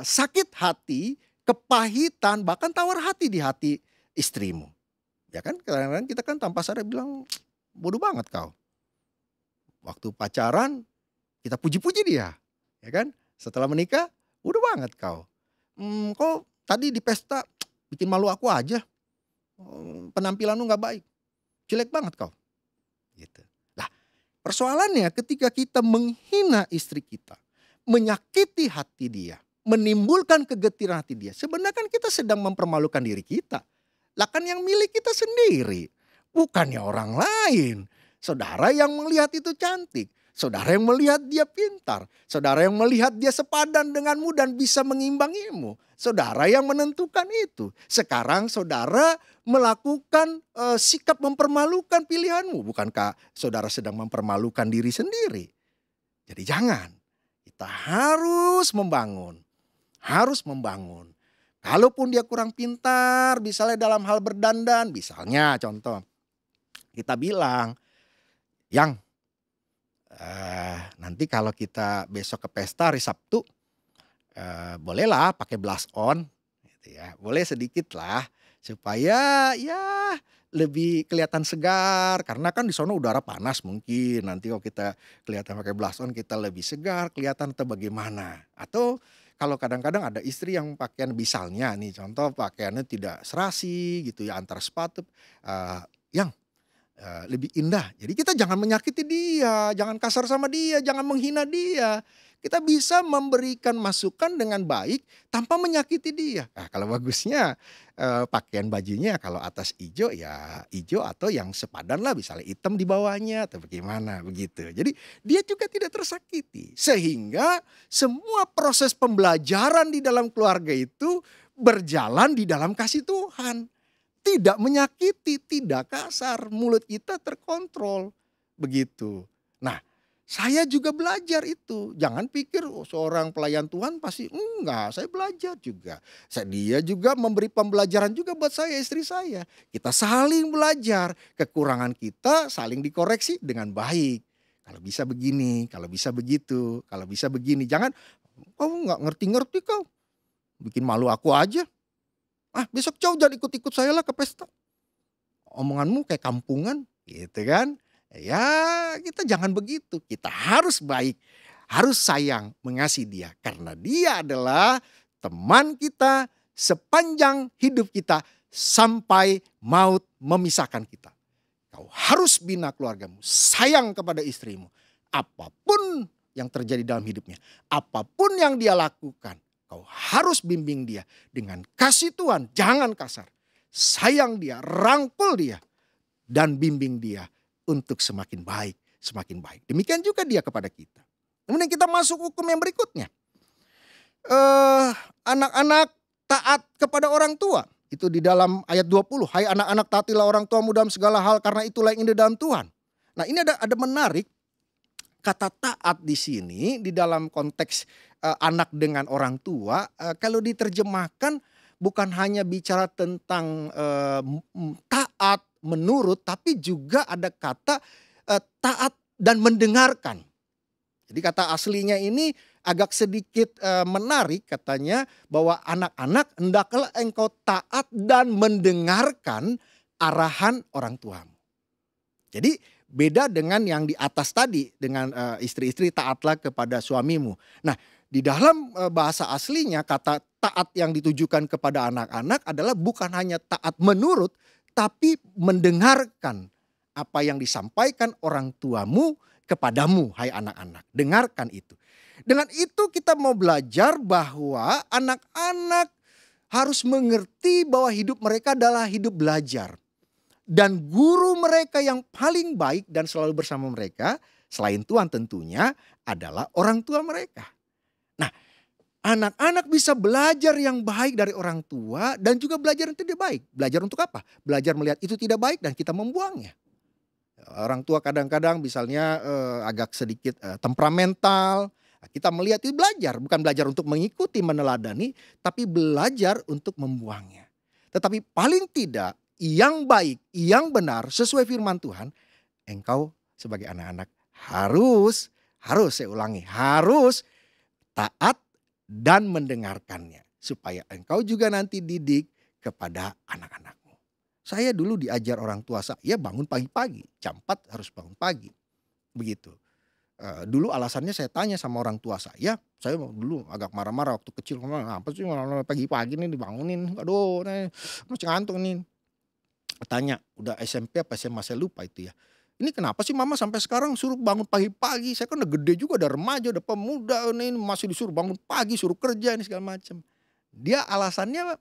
sakit hati kepahitan, bahkan tawar hati di hati istrimu. Ya kan, kadang-kadang kita kan tanpa sadar bilang, bodoh banget kau. Waktu pacaran kita puji-puji dia, ya kan? Setelah menikah, bodoh banget kau. Kau tadi di pesta bikin malu aku aja. Penampilanmu nggak baik, jelek banget kau. Gitu. Nah, persoalannya ketika kita menghina istri kita, menyakiti hati dia, menimbulkan kegetiran hati dia, sebenarnya kan kita sedang mempermalukan diri kita. Lah kan yang milik kita sendiri, bukannya orang lain. Saudara yang melihat itu cantik, saudara yang melihat dia pintar, saudara yang melihat dia sepadan denganmu dan bisa mengimbangimu. Saudara yang menentukan itu. Sekarang saudara melakukan sikap mempermalukan pilihanmu. Bukankah saudara sedang mempermalukan diri sendiri? Jadi jangan. Kita harus membangun. Harus membangun. Kalaupun dia kurang pintar, misalnya dalam hal berdandan. Misalnya contoh, kita bilang, Yang, nanti kalau kita besok ke pesta hari Sabtu, bolehlah pakai blush on, gitu ya. Boleh sedikit lah, supaya ya lebih kelihatan segar. Karena kan di sana udara panas mungkin. Nanti kalau kita kelihatan pakai blush on, kita lebih segar, kelihatan atau bagaimana. Atau kalau kadang-kadang ada istri yang pakaian misalnya nih, contoh pakaiannya tidak serasi gitu ya, antar sepatu, yang lebih indah. Jadi kita jangan menyakiti dia, jangan kasar sama dia, jangan menghina dia. Kita bisa memberikan masukan dengan baik tanpa menyakiti dia. Nah, kalau bagusnya pakaian bajunya kalau atas hijau ya hijau atau yang sepadan lah, misalnya hitam di bawahnya atau bagaimana begitu. Jadi dia juga tidak tersakiti. Sehingga semua proses pembelajaran di dalam keluarga itu berjalan di dalam kasih Tuhan. Tidak menyakiti, tidak kasar, mulut kita terkontrol. Begitu. Nah, saya juga belajar itu. Jangan pikir seorang pelayan Tuhan pasti enggak, saya belajar juga. Dia juga memberi pembelajaran juga buat saya, istri saya. Kita saling belajar, kekurangan kita saling dikoreksi dengan baik. Kalau bisa begini, kalau bisa begitu, kalau bisa begini. Jangan, kau enggak ngerti-ngerti kau. Bikin malu aku aja. Besok jauh jangan ikut-ikut saya lah ke pesta. Omonganmu kayak kampungan gitu kan. Ya kita jangan begitu. Kita harus baik, harus sayang, mengasihi dia. Karena dia adalah teman kita sepanjang hidup kita sampai maut memisahkan kita. Kau harus bina keluargamu, sayang kepada istrimu. Apapun yang terjadi dalam hidupnya, apapun yang dia lakukan, kau harus bimbing dia dengan kasih Tuhan, jangan kasar. Sayang dia, rangkul dia, dan bimbing dia untuk semakin baik, semakin baik. Demikian juga dia kepada kita. Kemudian kita masuk hukum yang berikutnya. Anak-anak taat kepada orang tua. Itu di dalam ayat 20. Hai anak-anak, taatilah orang tuamu dalam segala hal, karena itulah yang indah dalam Tuhan. Nah, ini ada menarik. Kata taat di sini di dalam konteks anak dengan orang tua, kalau diterjemahkan bukan hanya bicara tentang taat menurut, tapi juga ada kata taat dan mendengarkan. Jadi kata aslinya ini agak sedikit menarik, katanya bahwa anak-anak hendaklah engkau taat dan mendengarkan arahan orang tuamu. Jadi beda dengan yang di atas tadi, dengan istri-istri taatlah kepada suamimu. Nah, di dalam bahasa aslinya kata taat yang ditujukan kepada anak-anak adalah bukan hanya taat menurut, tapi mendengarkan apa yang disampaikan orang tuamu kepadamu, hai anak-anak. Dengarkan itu. Dengan itu kita mau belajar bahwa anak-anak harus mengerti bahwa hidup mereka adalah hidup belajar. Dan guru mereka yang paling baik dan selalu bersama mereka, selain Tuhan tentunya, adalah orang tua mereka. Nah, anak-anak bisa belajar yang baik dari orang tua dan juga belajar yang tidak baik. Belajar untuk apa? Belajar melihat itu tidak baik dan kita membuangnya. Orang tua kadang-kadang misalnya agak sedikit temperamental. Kita melihat itu belajar, bukan belajar untuk mengikuti, meneladani, tapi belajar untuk membuangnya. Tetapi paling tidak, yang baik, yang benar, sesuai firman Tuhan, engkau sebagai anak-anak harus saya ulangi, harus taat dan mendengarkannya. supaya engkau juga nanti didik kepada anak-anakmu. Saya dulu diajar orang tua saya bangun pagi-pagi, jam 4 harus bangun pagi. Begitu. Dulu alasannya saya tanya sama orang tua saya dulu agak marah-marah waktu kecil, apa sih pagi-pagi nih dibangunin, aduh masih ngantuk nih. Tanya, udah SMP apa SMA saya lupa itu ya. Ini kenapa sih mama sampai sekarang suruh bangun pagi-pagi, saya kan udah gede juga, udah remaja, udah pemuda, ini masih disuruh bangun pagi, suruh kerja ini segala macam. Dia alasannya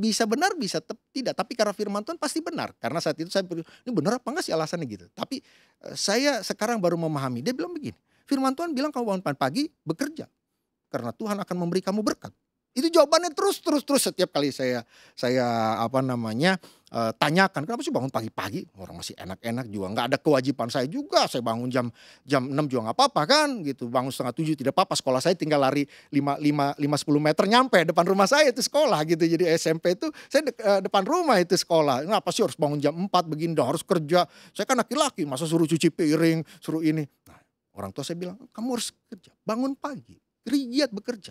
bisa benar bisa tidak, tapi karena firman Tuhan pasti benar. Karena saat itu saya ini benar apa enggak sih alasannya gitu. Tapi saya sekarang baru memahami. Dia bilang begini, firman Tuhan bilang kamu bangun pagi bekerja karena Tuhan akan memberi kamu berkat. Itu jawabannya terus setiap kali saya tanyakan, kenapa sih bangun pagi-pagi? Orang masih enak-enak juga, nggak ada kewajiban saya juga. Saya bangun jam 6 juga nggak apa-apa kan gitu. Bangun setengah 7 tidak apa-apa. Sekolah saya tinggal lari 5-10 meter nyampe depan rumah saya itu sekolah gitu. Jadi SMP itu saya depan rumah itu sekolah. Kenapa sih harus bangun jam 4 begini, harus kerja. Saya kan laki-laki, masa suruh cuci piring, suruh ini. Nah, orang tua saya bilang, kamu harus kerja, bangun pagi, giat bekerja.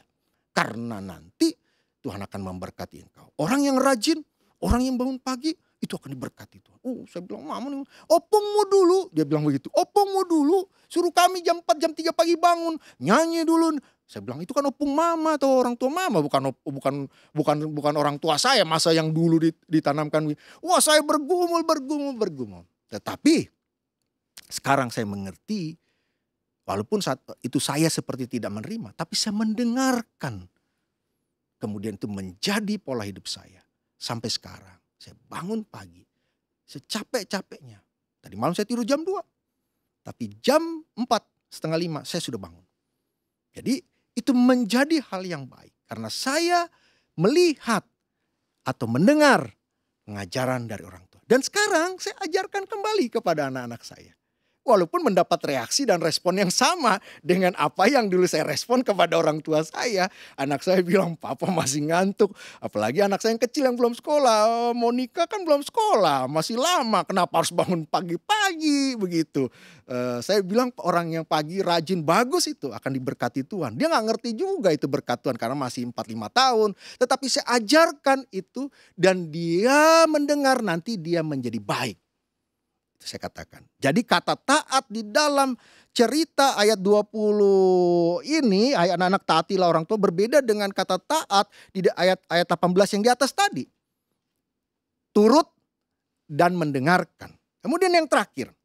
Karena nanti Tuhan akan memberkati engkau. Orang yang rajin, orang yang bangun pagi, itu akan diberkati Tuhan. Saya bilang, mama nih, opungmu dulu. Dia bilang begitu, opungmu dulu. Suruh kami jam 4, jam 3 pagi bangun. Nyanyi dulu. Saya bilang, itu kan opung mama atau orang tua mama. Bukan orang tua saya, masa yang dulu ditanamkan. Wah, saya bergumul. Tetapi, sekarang saya mengerti. Walaupun saat itu saya seperti tidak menerima, tapi saya mendengarkan. Kemudian itu menjadi pola hidup saya. Sampai sekarang, saya bangun pagi. Secapek-capeknya. Tadi malam saya tidur jam 2. Tapi jam 4:30 saya sudah bangun. Jadi itu menjadi hal yang baik. Karena saya melihat atau mendengar pengajaran dari orang tua. Dan sekarang saya ajarkan kembali kepada anak-anak saya. Walaupun mendapat reaksi dan respon yang sama dengan apa yang dulu saya respon kepada orang tua saya. Anak saya bilang, papa masih ngantuk. Apalagi anak saya yang kecil yang belum sekolah. Monica kan belum sekolah, masih lama. Kenapa harus bangun pagi-pagi begitu. Saya bilang orang yang pagi rajin bagus itu akan diberkati Tuhan. Dia gak ngerti juga itu berkat Tuhan karena masih 4-5 tahun. Tetapi saya ajarkan itu dan dia mendengar, nanti dia menjadi baik. Saya katakan. Jadi kata taat di dalam cerita ayat 20 ini, ayat anak-anak taatilah orang tua, berbeda dengan kata taat di ayat 18 yang di atas tadi. Turut dan mendengarkan. Kemudian yang terakhir.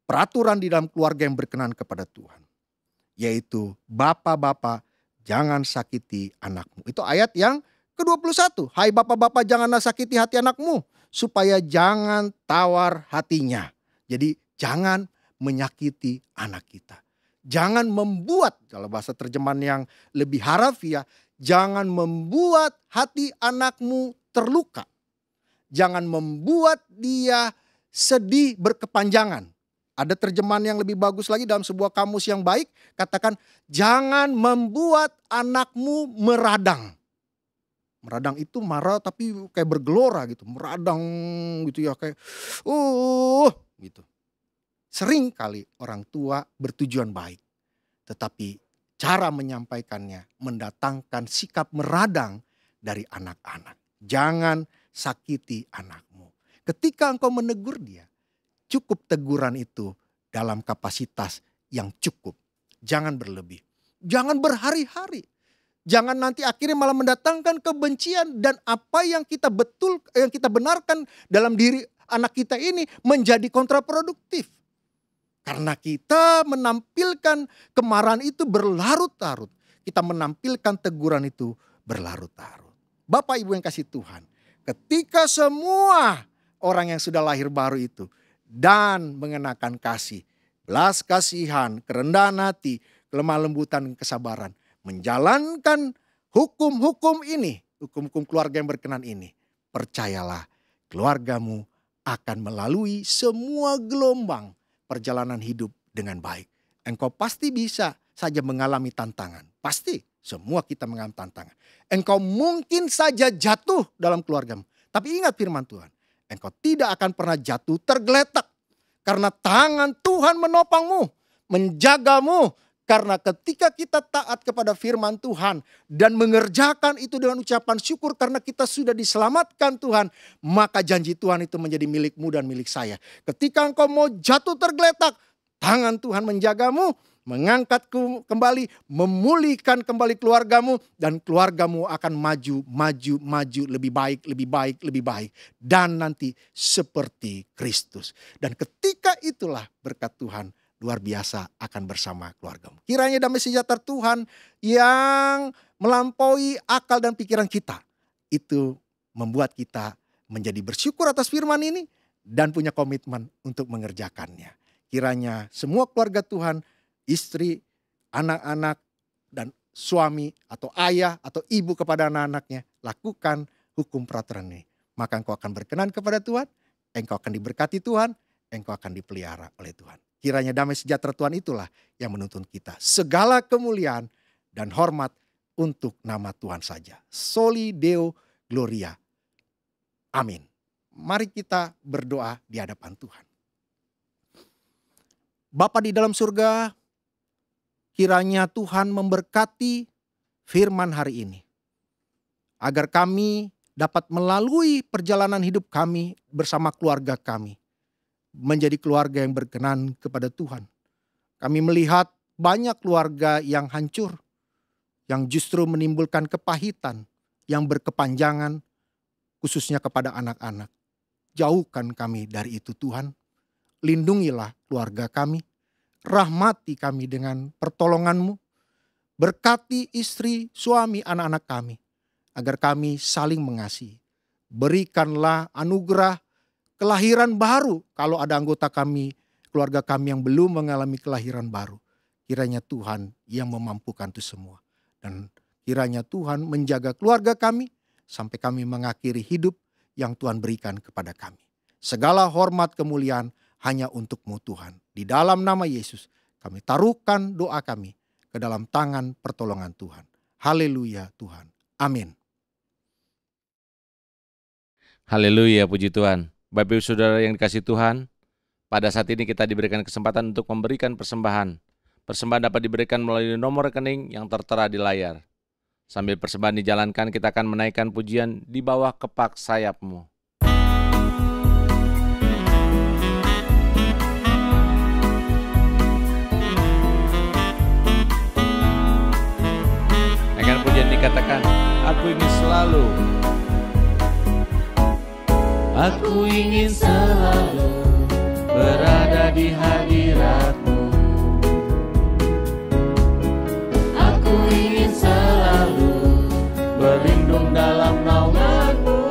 Peraturan di dalam keluarga yang berkenan kepada Tuhan. Yaitu bapak-bapak jangan sakiti anakmu. Itu ayat yang ke-21. Hai bapak-bapak janganlah sakiti hati anakmu, supaya jangan tawar hatinya. Jadi jangan menyakiti anak kita. Jangan membuat, kalau bahasa terjemahan yang lebih harafiah, jangan membuat hati anakmu terluka. Jangan membuat dia sedih berkepanjangan. Ada terjemahan yang lebih bagus lagi dalam sebuah kamus yang baik, katakan jangan membuat anakmu meradang. Meradang itu marah tapi kayak bergelora gitu. Meradang gitu ya kayak gitu. Sering kali orang tua bertujuan baik. Tetapi cara menyampaikannya mendatangkan sikap meradang dari anak-anak. Jangan sakiti anakmu. Ketika engkau menegur dia, cukup teguran itu dalam kapasitas yang cukup. Jangan berlebih. Jangan berhari-hari. Jangan nanti akhirnya malah mendatangkan kebencian dan apa yang kita benarkan dalam diri anak kita ini menjadi kontraproduktif. Karena kita menampilkan kemarahan itu berlarut-larut. Kita menampilkan teguran itu berlarut-larut. Bapak Ibu yang kasih Tuhan, ketika semua orang yang sudah lahir baru itu dan mengenakan kasih, belas kasihan, kerendahan hati, kelemah lembutan, kesabaran, menjalankan hukum-hukum ini, hukum-hukum keluarga yang berkenan ini, percayalah keluargamu akan melalui semua gelombang perjalanan hidup dengan baik. Engkau pasti bisa saja mengalami tantangan. Pasti semua kita mengalami tantangan. Engkau mungkin saja jatuh dalam keluargamu. Tapi ingat firman Tuhan, engkau tidak akan pernah jatuh tergeletak. Karena tangan Tuhan menopangmu, menjagamu. Karena ketika kita taat kepada firman Tuhan dan mengerjakan itu dengan ucapan syukur karena kita sudah diselamatkan Tuhan, maka janji Tuhan itu menjadi milikmu dan milik saya. Ketika engkau mau jatuh tergeletak, tangan Tuhan menjagamu, mengangkatku kembali, memulihkan kembali keluargamu, dan keluargamu akan maju lebih baik. Dan nanti seperti Kristus. Dan ketika itulah berkat Tuhan luar biasa akan bersama keluargamu. Kiranya damai sejahtera Tuhan yang melampaui akal dan pikiran kita, itu membuat kita menjadi bersyukur atas firman ini dan punya komitmen untuk mengerjakannya. Kiranya semua keluarga Tuhan, istri, anak-anak, dan suami atau ayah atau ibu kepada anak-anaknya lakukan hukum peraturan ini. Maka engkau akan berkenan kepada Tuhan, engkau akan diberkati Tuhan, engkau akan dipelihara oleh Tuhan. Kiranya damai sejahtera Tuhan itulah yang menuntun kita. Segala kemuliaan dan hormat untuk nama Tuhan saja. Soli Deo Gloria. Amin. Mari kita berdoa di hadapan Tuhan. Bapa di dalam surga, kiranya Tuhan memberkati firman hari ini. Agar kami dapat melalui perjalanan hidup kami bersama keluarga kami. Menjadi keluarga yang berkenan kepada Tuhan. Kami melihat banyak keluarga yang hancur. Yang justru menimbulkan kepahitan. Yang berkepanjangan khususnya kepada anak-anak. Jauhkan kami dari itu Tuhan. Lindungilah keluarga kami. Rahmati kami dengan pertolongan-Mu. Berkati istri, suami, anak-anak kami. Agar kami saling mengasihi. Berikanlah anugerah kelahiran baru kalau ada anggota kami, keluarga kami yang belum mengalami kelahiran baru. Kiranya Tuhan yang memampukan itu semua. Dan kiranya Tuhan menjaga keluarga kami sampai kami mengakhiri hidup yang Tuhan berikan kepada kami. Segala hormat kemuliaan hanya untuk-Mu Tuhan. Di dalam nama Yesus kami taruhkan doa kami ke dalam tangan pertolongan Tuhan. Haleluya Tuhan. Amin. Haleluya, puji Tuhan. Bapak Ibu Saudara yang dikasihi Tuhan, pada saat ini kita diberikan kesempatan untuk memberikan persembahan. Persembahan dapat diberikan melalui nomor rekening yang tertera di layar. Sambil persembahan dijalankan, kita akan menaikkan pujian di bawah kepak sayap-Mu. Dengan pujian dikatakan, aku ingin selalu. Aku ingin selalu berada di hadirat-Mu. Aku ingin selalu berlindung dalam naungan-Mu.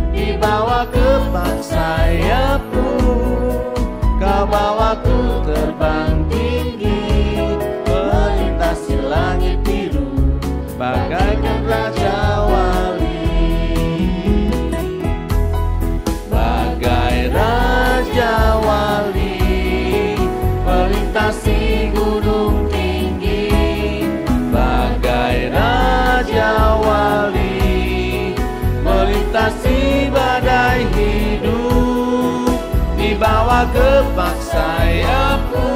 Di bawah kepak sayap-Mu, Kau bawaku terbang tinggi, melintasi langit biru, bagaikan raja wali. Raja wali melintasi gunung tinggi, bagai raja wali melintasi badai hidup. Di bawah kepak sayap-Mu,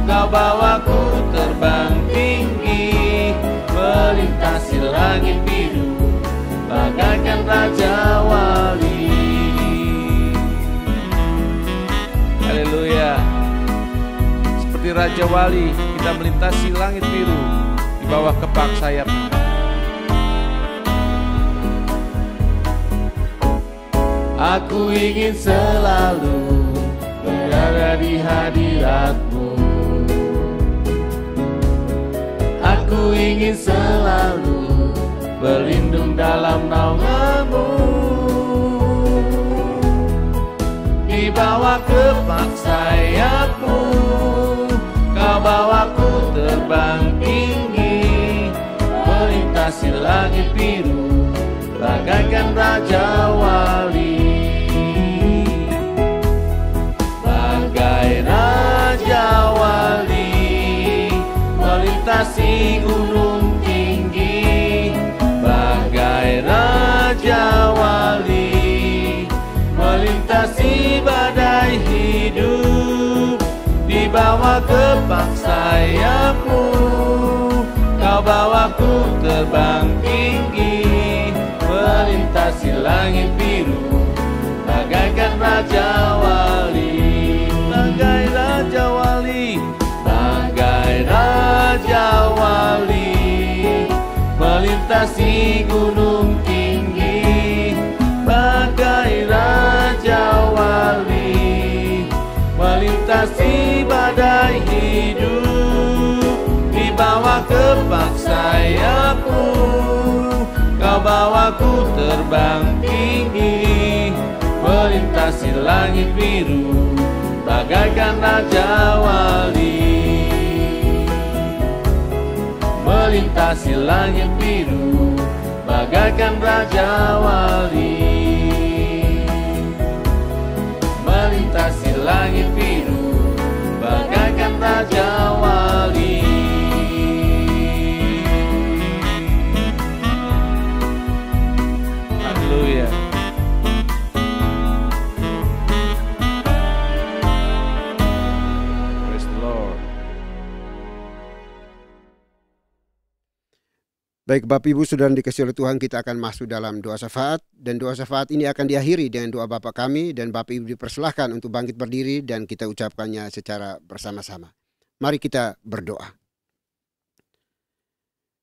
Kau bawaku terbang tinggi, melintasi langit biru, bagaikan raja wali. Haleluya. Seperti Raja Wali, kita melintasi langit biru di bawah kepak sayap. Aku ingin selalu berada di hadirat-Mu. Aku ingin selalu berlindung dalam naungan-Mu. Di bawah kepak sayap-Mu, Kau bawaku terbang tinggi, melintasi langit biru, bagaikan raja wali. Bagai raja wali melintasi gunung tinggi, bagai raja wali melintasi badai hidup. bawa kepak sayapmu, kau bawaku terbang tinggi, melintasi langit biru, bagaikan Raja Wali, bagai Raja Wali, bagai Raja Wali, melintasi gunung tinggi, bagai Raja Wali, melintasi badai hidup, di bawah kepak sayapmu, kau bawaku terbang tinggi, melintasi langit biru, bagaikan Raja Wali, melintasi langit biru, bagaikan Raja Wali, melintasi langit biru, bagaikan Raja Wali. Haleluya. Praise the Lord. Baik Bapak Ibu Saudara dikasihi oleh Tuhan, kita akan masuk dalam doa syafaat. Dan doa syafaat ini akan diakhiri dengan doa Bapa kami. Dan Bapak Ibu dipersilahkan untuk bangkit berdiri dan kita ucapkannya secara bersama-sama. Mari kita berdoa.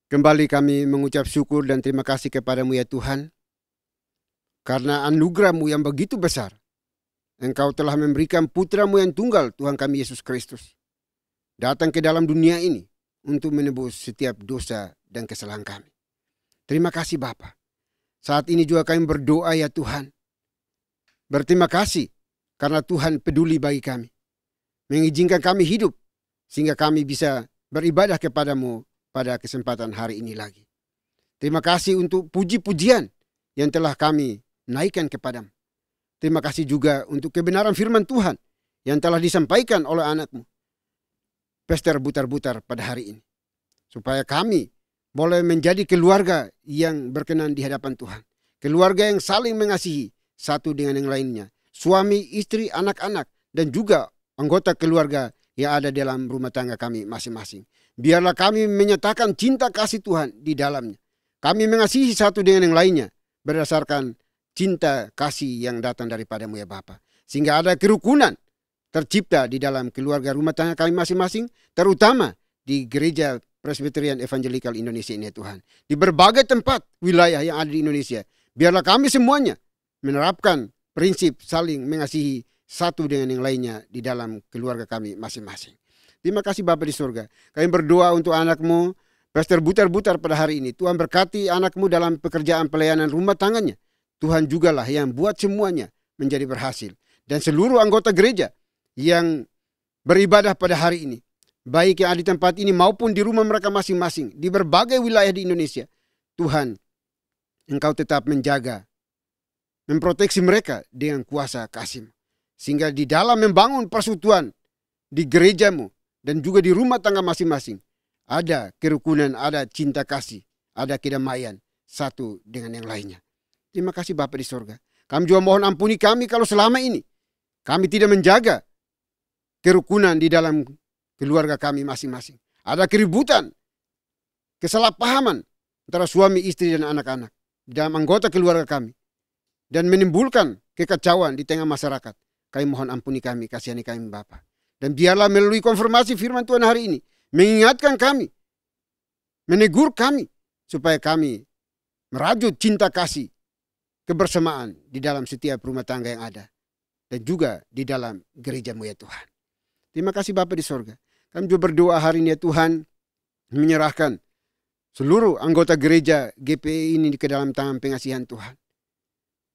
Kembali kami mengucap syukur dan terima kasih kepadamu ya Tuhan. Karena anugerah-Mu yang begitu besar. Engkau telah memberikan putra-Mu yang tunggal, Tuhan kami Yesus Kristus, datang ke dalam dunia ini untuk menebus setiap dosa dan kesalahan kami. Terima kasih Bapa. Saat ini juga kami berdoa ya Tuhan. Berterima kasih karena Tuhan peduli bagi kami. Mengizinkan kami hidup sehingga kami bisa beribadah kepadamu pada kesempatan hari ini lagi. Terima kasih untuk puji-pujian yang telah kami naikkan kepadamu. Terima kasih juga untuk kebenaran firman Tuhan yang telah disampaikan oleh anak-Mu, Pastor Butar-Butar pada hari ini. Supaya kami boleh menjadi keluarga yang berkenan di hadapan Tuhan. Keluarga yang saling mengasihi satu dengan yang lainnya. Suami, istri, anak-anak, dan juga anggota keluarga yang ada dalam rumah tangga kami masing-masing. Biarlah kami menyatakan cinta kasih Tuhan di dalamnya. Kami mengasihi satu dengan yang lainnya berdasarkan cinta kasih yang datang daripadamu ya Bapa. Sehingga ada kerukunan tercipta di dalam keluarga rumah tangga kami masing-masing, terutama di Gereja Presbyterian Evangelical Indonesia ini ya Tuhan. Di berbagai tempat wilayah yang ada di Indonesia. Biarlah kami semuanya menerapkan prinsip saling mengasihi satu dengan yang lainnya di dalam keluarga kami masing-masing. Terima kasih Bapa di surga. Kami berdoa untuk anak-Mu, Pastor Butar-Butar pada hari ini. Tuhan berkati anak-Mu dalam pekerjaan pelayanan rumah tangganya. Tuhan jugalah yang buat semuanya menjadi berhasil. Dan seluruh anggota gereja yang beribadah pada hari ini, baik yang ada di tempat ini maupun di rumah mereka masing-masing, di berbagai wilayah di Indonesia. Tuhan, Engkau tetap menjaga, memproteksi mereka dengan kuasa kasih-Mu. Sehingga di dalam membangun persekutuan di gerejamu dan juga di rumah tangga masing-masing, ada kerukunan, ada cinta kasih, ada kedamaian satu dengan yang lainnya. Terima kasih Bapa di sorga. Kami juga mohon ampuni kami kalau selama ini kami tidak menjaga kerukunan di dalam keluarga kami masing-masing. Ada keributan, kesalahpahaman antara suami, istri, dan anak-anak di dalam anggota keluarga kami. Dan menimbulkan kekacauan di tengah masyarakat. Kami mohon ampuni kami, kasihani kami Bapa. Dan biarlah melalui konfirmasi firman Tuhan hari ini, mengingatkan kami, menegur kami, supaya kami merajut cinta kasih, kebersamaan di dalam setiap rumah tangga yang ada. Dan juga di dalam gerejamu ya Tuhan. Terima kasih Bapa di sorga. Kami juga berdoa hari ini ya Tuhan, menyerahkan seluruh anggota gereja GPI ini ke dalam tangan pengasihan Tuhan.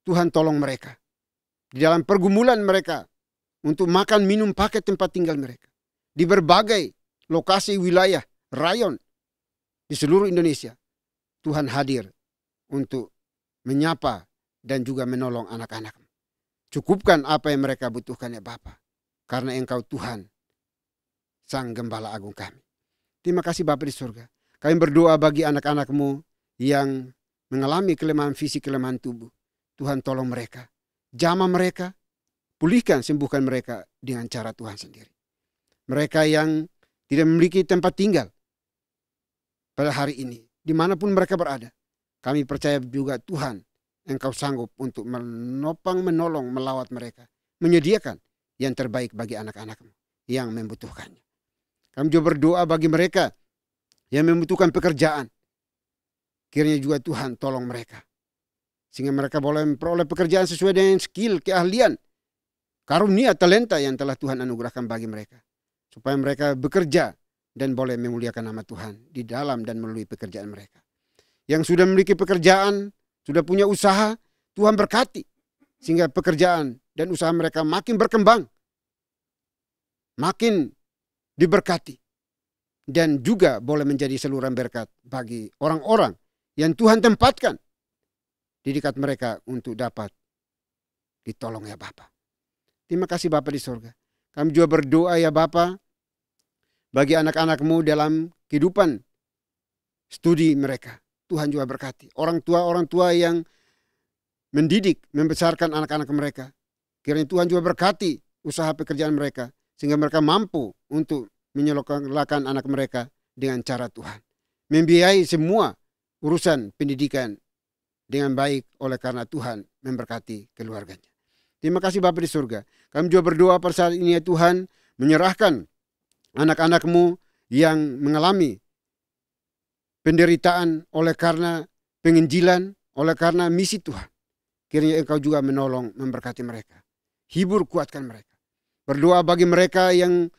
Tuhan tolong mereka. Di dalam pergumulan mereka untuk makan, minum, pakai tempat tinggal mereka. Di berbagai lokasi, wilayah, rayon di seluruh Indonesia. Tuhan hadir untuk menyapa dan juga menolong anak-anak. Cukupkan apa yang mereka butuhkan ya Bapa. Karena Engkau Tuhan, Sang Gembala Agung kami. Terima kasih Bapa di surga. Kami berdoa bagi anak-anak-Mu yang mengalami kelemahan fisik, kelemahan tubuh. Tuhan tolong mereka. Jamah mereka. Pulihkan, sembuhkan mereka dengan cara Tuhan sendiri. mereka yang tidak memiliki tempat tinggal pada hari ini, dimanapun mereka berada. Kami percaya juga Tuhan, Engkau sanggup untuk menopang, menolong, melawat mereka, menyediakan yang terbaik bagi anak-anak-Mu yang membutuhkannya. Kami juga berdoa bagi mereka yang membutuhkan pekerjaan. Kiranya juga Tuhan tolong mereka, sehingga mereka boleh memperoleh pekerjaan sesuai dengan skill, keahlian, karunia, talenta yang telah Tuhan anugerahkan bagi mereka. Supaya mereka bekerja dan boleh memuliakan nama Tuhan di dalam dan melalui pekerjaan mereka. Yang sudah memiliki pekerjaan, sudah punya usaha, Tuhan berkati. Sehingga pekerjaan dan usaha mereka makin berkembang, makin diberkati. Dan juga boleh menjadi saluran berkat bagi orang-orang yang Tuhan tempatkan di dekat mereka untuk dapat ditolong ya Bapa. Terima kasih Bapa di surga. Kami juga berdoa ya Bapa bagi anak-anak-Mu dalam kehidupan studi mereka. Tuhan juga berkati. Orang tua yang mendidik, membesarkan anak-anak mereka. Kiranya Tuhan juga berkati usaha pekerjaan mereka. Sehingga mereka mampu untuk menyelokkan anak mereka dengan cara Tuhan. Membiayai semua urusan pendidikan dengan baik oleh karena Tuhan memberkati keluarganya. Terima kasih Bapa di surga. Kami juga berdoa pada saat ini ya Tuhan, menyerahkan anak-anak-Mu yang mengalami penderitaan oleh karena penginjilan, oleh karena misi Tuhan. Kiranya Engkau juga menolong, memberkati mereka. Hibur, kuatkan mereka. Berdoa bagi mereka yang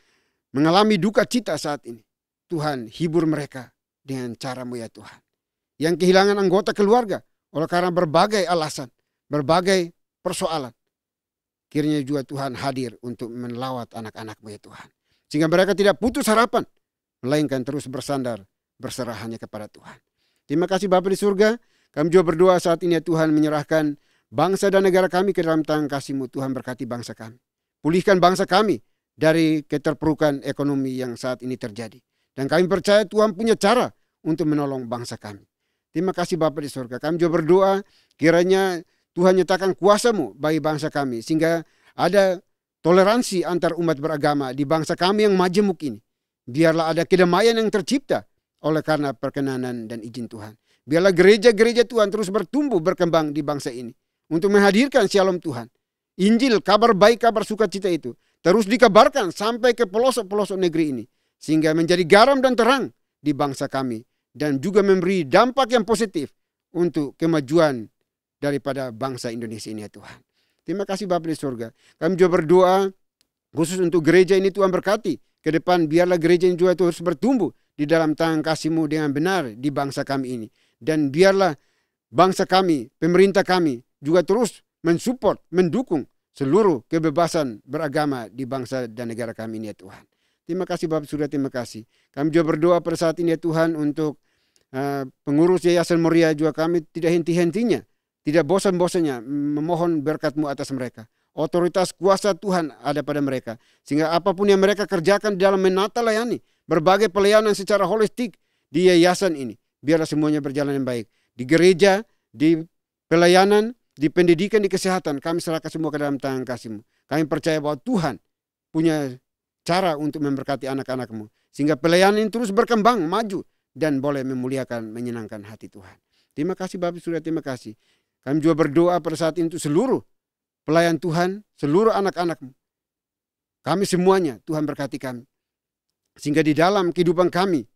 mengalami duka cita saat ini. Tuhan, hibur mereka dengan cara-Mu ya Tuhan. Yang kehilangan anggota keluarga oleh karena berbagai alasan, berbagai persoalan. Kiranya juga Tuhan hadir untuk melawat anak-anak-Mu ya Tuhan. Sehingga mereka tidak putus harapan, melainkan terus bersandar, berserah hanya kepada Tuhan. Terima kasih Bapa di surga. Kami juga berdoa saat ini ya Tuhan, menyerahkan bangsa dan negara kami ke dalam tangan kasih-Mu. Tuhan berkati bangsa kami. Pulihkan bangsa kami dari keterpurukan ekonomi yang saat ini terjadi. Dan kami percaya Tuhan punya cara untuk menolong bangsa kami. Terima kasih Bapa di surga. Kami juga berdoa kiranya Tuhan nyatakan kuasa-Mu bagi bangsa kami. Sehingga ada toleransi antar umat beragama di bangsa kami yang majemuk ini. Biarlah ada kedamaian yang tercipta oleh karena perkenanan dan izin Tuhan. Biarlah gereja-gereja Tuhan terus bertumbuh, berkembang di bangsa ini. Untuk menghadirkan shalom Tuhan. Injil, kabar baik, kabar sukacita itu terus dikabarkan sampai ke pelosok-pelosok negeri ini. Sehingga menjadi garam dan terang di bangsa kami. Dan juga memberi dampak yang positif untuk kemajuan daripada bangsa Indonesia ini ya Tuhan. Terima kasih Bapa di surga. Kami juga berdoa khusus untuk gereja ini Tuhan berkati. Ke depan biarlah gereja ini juga terus bertumbuh di dalam tangan kasih-Mu dengan benar di bangsa kami ini. Dan biarlah bangsa kami, pemerintah kami juga terus mensupport, mendukung seluruh kebebasan beragama di bangsa dan negara kami ini ya Tuhan. Terima kasih Bapak Surya, terima kasih. Kami juga berdoa pada saat ini ya Tuhan untuk pengurus Yayasan Moria juga kami tidak henti-hentinya, tidak bosan-bosannya memohon berkat-Mu atas mereka. Otoritas kuasa Tuhan ada pada mereka. Sehingga apapun yang mereka kerjakan di dalam menata layani, berbagai pelayanan secara holistik di yayasan ini, biarlah semuanya berjalan yang baik. Di gereja, di pelayanan, di pendidikan, di kesehatan, kami serahkan semua ke dalam tangan kasih-Mu. Kami percaya bahwa Tuhan punya cara untuk memberkati anak-anak-Mu. Sehingga pelayanan ini terus berkembang, maju, dan boleh memuliakan, menyenangkan hati Tuhan. Terima kasih Bapak Surya, terima kasih. Kami juga berdoa pada saat ini untuk seluruh pelayan Tuhan, seluruh anak-anak-Mu. Kami semuanya, Tuhan berkati kami. Sehingga di dalam kehidupan kami,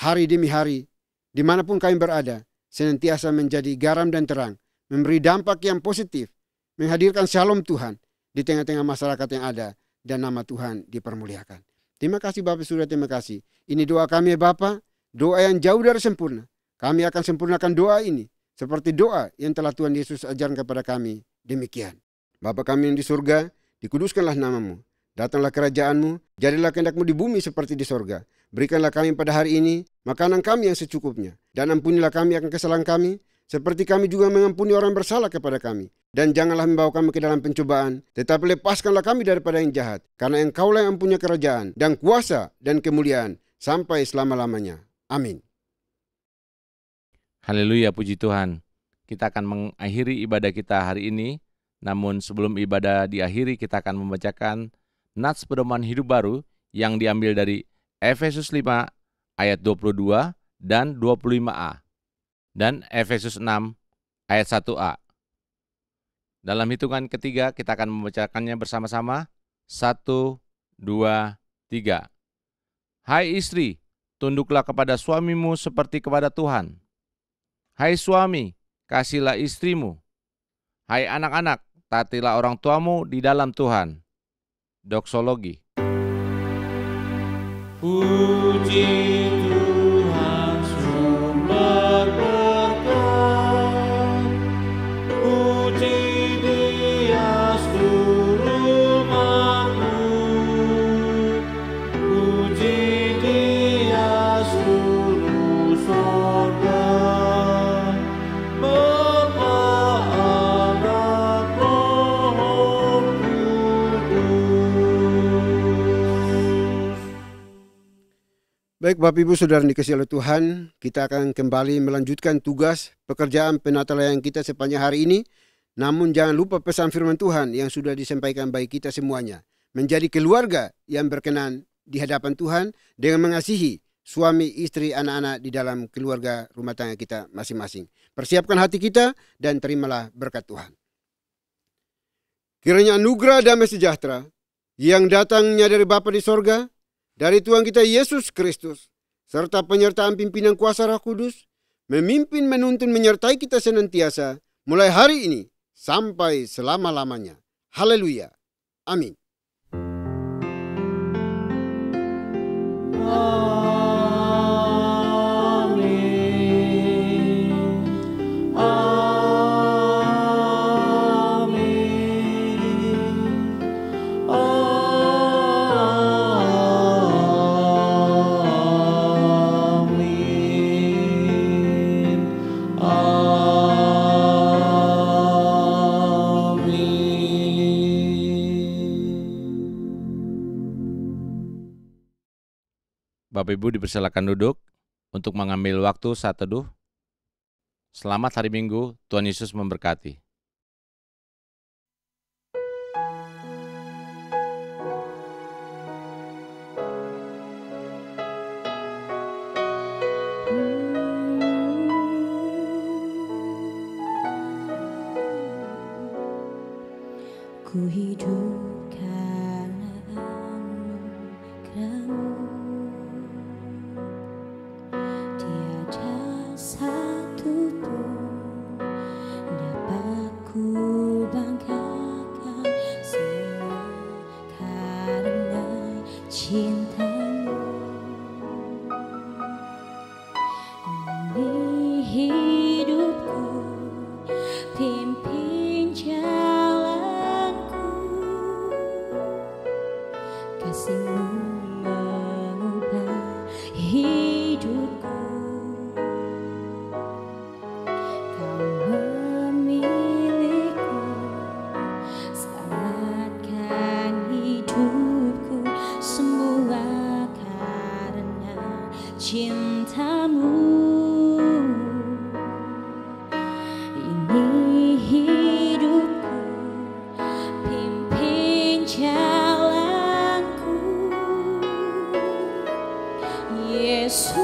hari demi hari, dimanapun kami berada, senantiasa menjadi garam dan terang, memberi dampak yang positif, menghadirkan shalom Tuhan di tengah-tengah masyarakat yang ada, dan nama Tuhan dipermuliakan. Terima kasih Bapak Surya, terima kasih. Ini doa kami ya Bapak, doa yang jauh dari sempurna. Kami akan sempurnakan doa ini seperti doa yang telah Tuhan Yesus ajarkan kepada kami. Demikian. Bapa kami yang di surga, dikuduskanlah nama-Mu. Datanglah kerajaan-Mu, jadilah kehendak-Mu di bumi seperti di sorga. Berikanlah kami pada hari ini makanan kami yang secukupnya. Dan ampunilah kami akan kesalahan kami, seperti kami juga mengampuni orang bersalah kepada kami. Dan janganlah membawa kami ke dalam pencobaan, tetapi lepaskanlah kami daripada yang jahat. Karena Engkaulah yang mempunyai kerajaan, dan kuasa, dan kemuliaan, sampai selama-lamanya. Amin. Haleluya, puji Tuhan. Kita akan mengakhiri ibadah kita hari ini. Namun sebelum ibadah diakhiri, kita akan membacakan nats pedoman hidup baru yang diambil dari Efesus 5 ayat 22 dan 25a dan Efesus 6 ayat 1a. Dalam hitungan ketiga kita akan membacakannya bersama-sama. 1, 2, 3. Hai istri, tunduklah kepada suamimu seperti kepada Tuhan. Hai suami, kasihilah istrimu. Hai anak-anak, taatilah orang tuamu di dalam Tuhan. Doksologi. Puji Tuhan sumber berkat, puji Dia seluruh makhluk, puji Dia seluruh sorga, Bapa, Anak, Roh Kudus. Baik Bapak Ibu Saudara dikasihi oleh Tuhan, kita akan kembali melanjutkan tugas pekerjaan penatalayang kita sepanjang hari ini. Namun jangan lupa pesan firman Tuhan yang sudah disampaikan bagi kita semuanya. Menjadi keluarga yang berkenan di hadapan Tuhan dengan mengasihi suami, istri, anak-anak di dalam keluarga rumah tangga kita masing-masing. Persiapkan hati kita dan terimalah berkat Tuhan. Kiranya anugerah damai sejahtera yang datangnya dari Bapa di sorga, dari Tuhan kita Yesus Kristus, serta penyertaan pimpinan kuasa Roh Kudus, memimpin, menuntun, menyertai kita senantiasa, mulai hari ini sampai selama-lamanya. Haleluya. Amin. Bapak Ibu dipersilakan duduk untuk mengambil waktu saat teduh. Selamat hari Minggu, Tuhan Yesus memberkati. Ku hidup karena anugerah-Mu, tiada satu pun dapat ku banggakan, semua karena cinta-Mu. Ini hidupku, pimpin jalanku, kasih-Mu mengubah hidupku. Kau memilihku, selamatkan hidupku, semua karena cinta-Mu. Ini hidupku, pimpin jalanku, Yesus.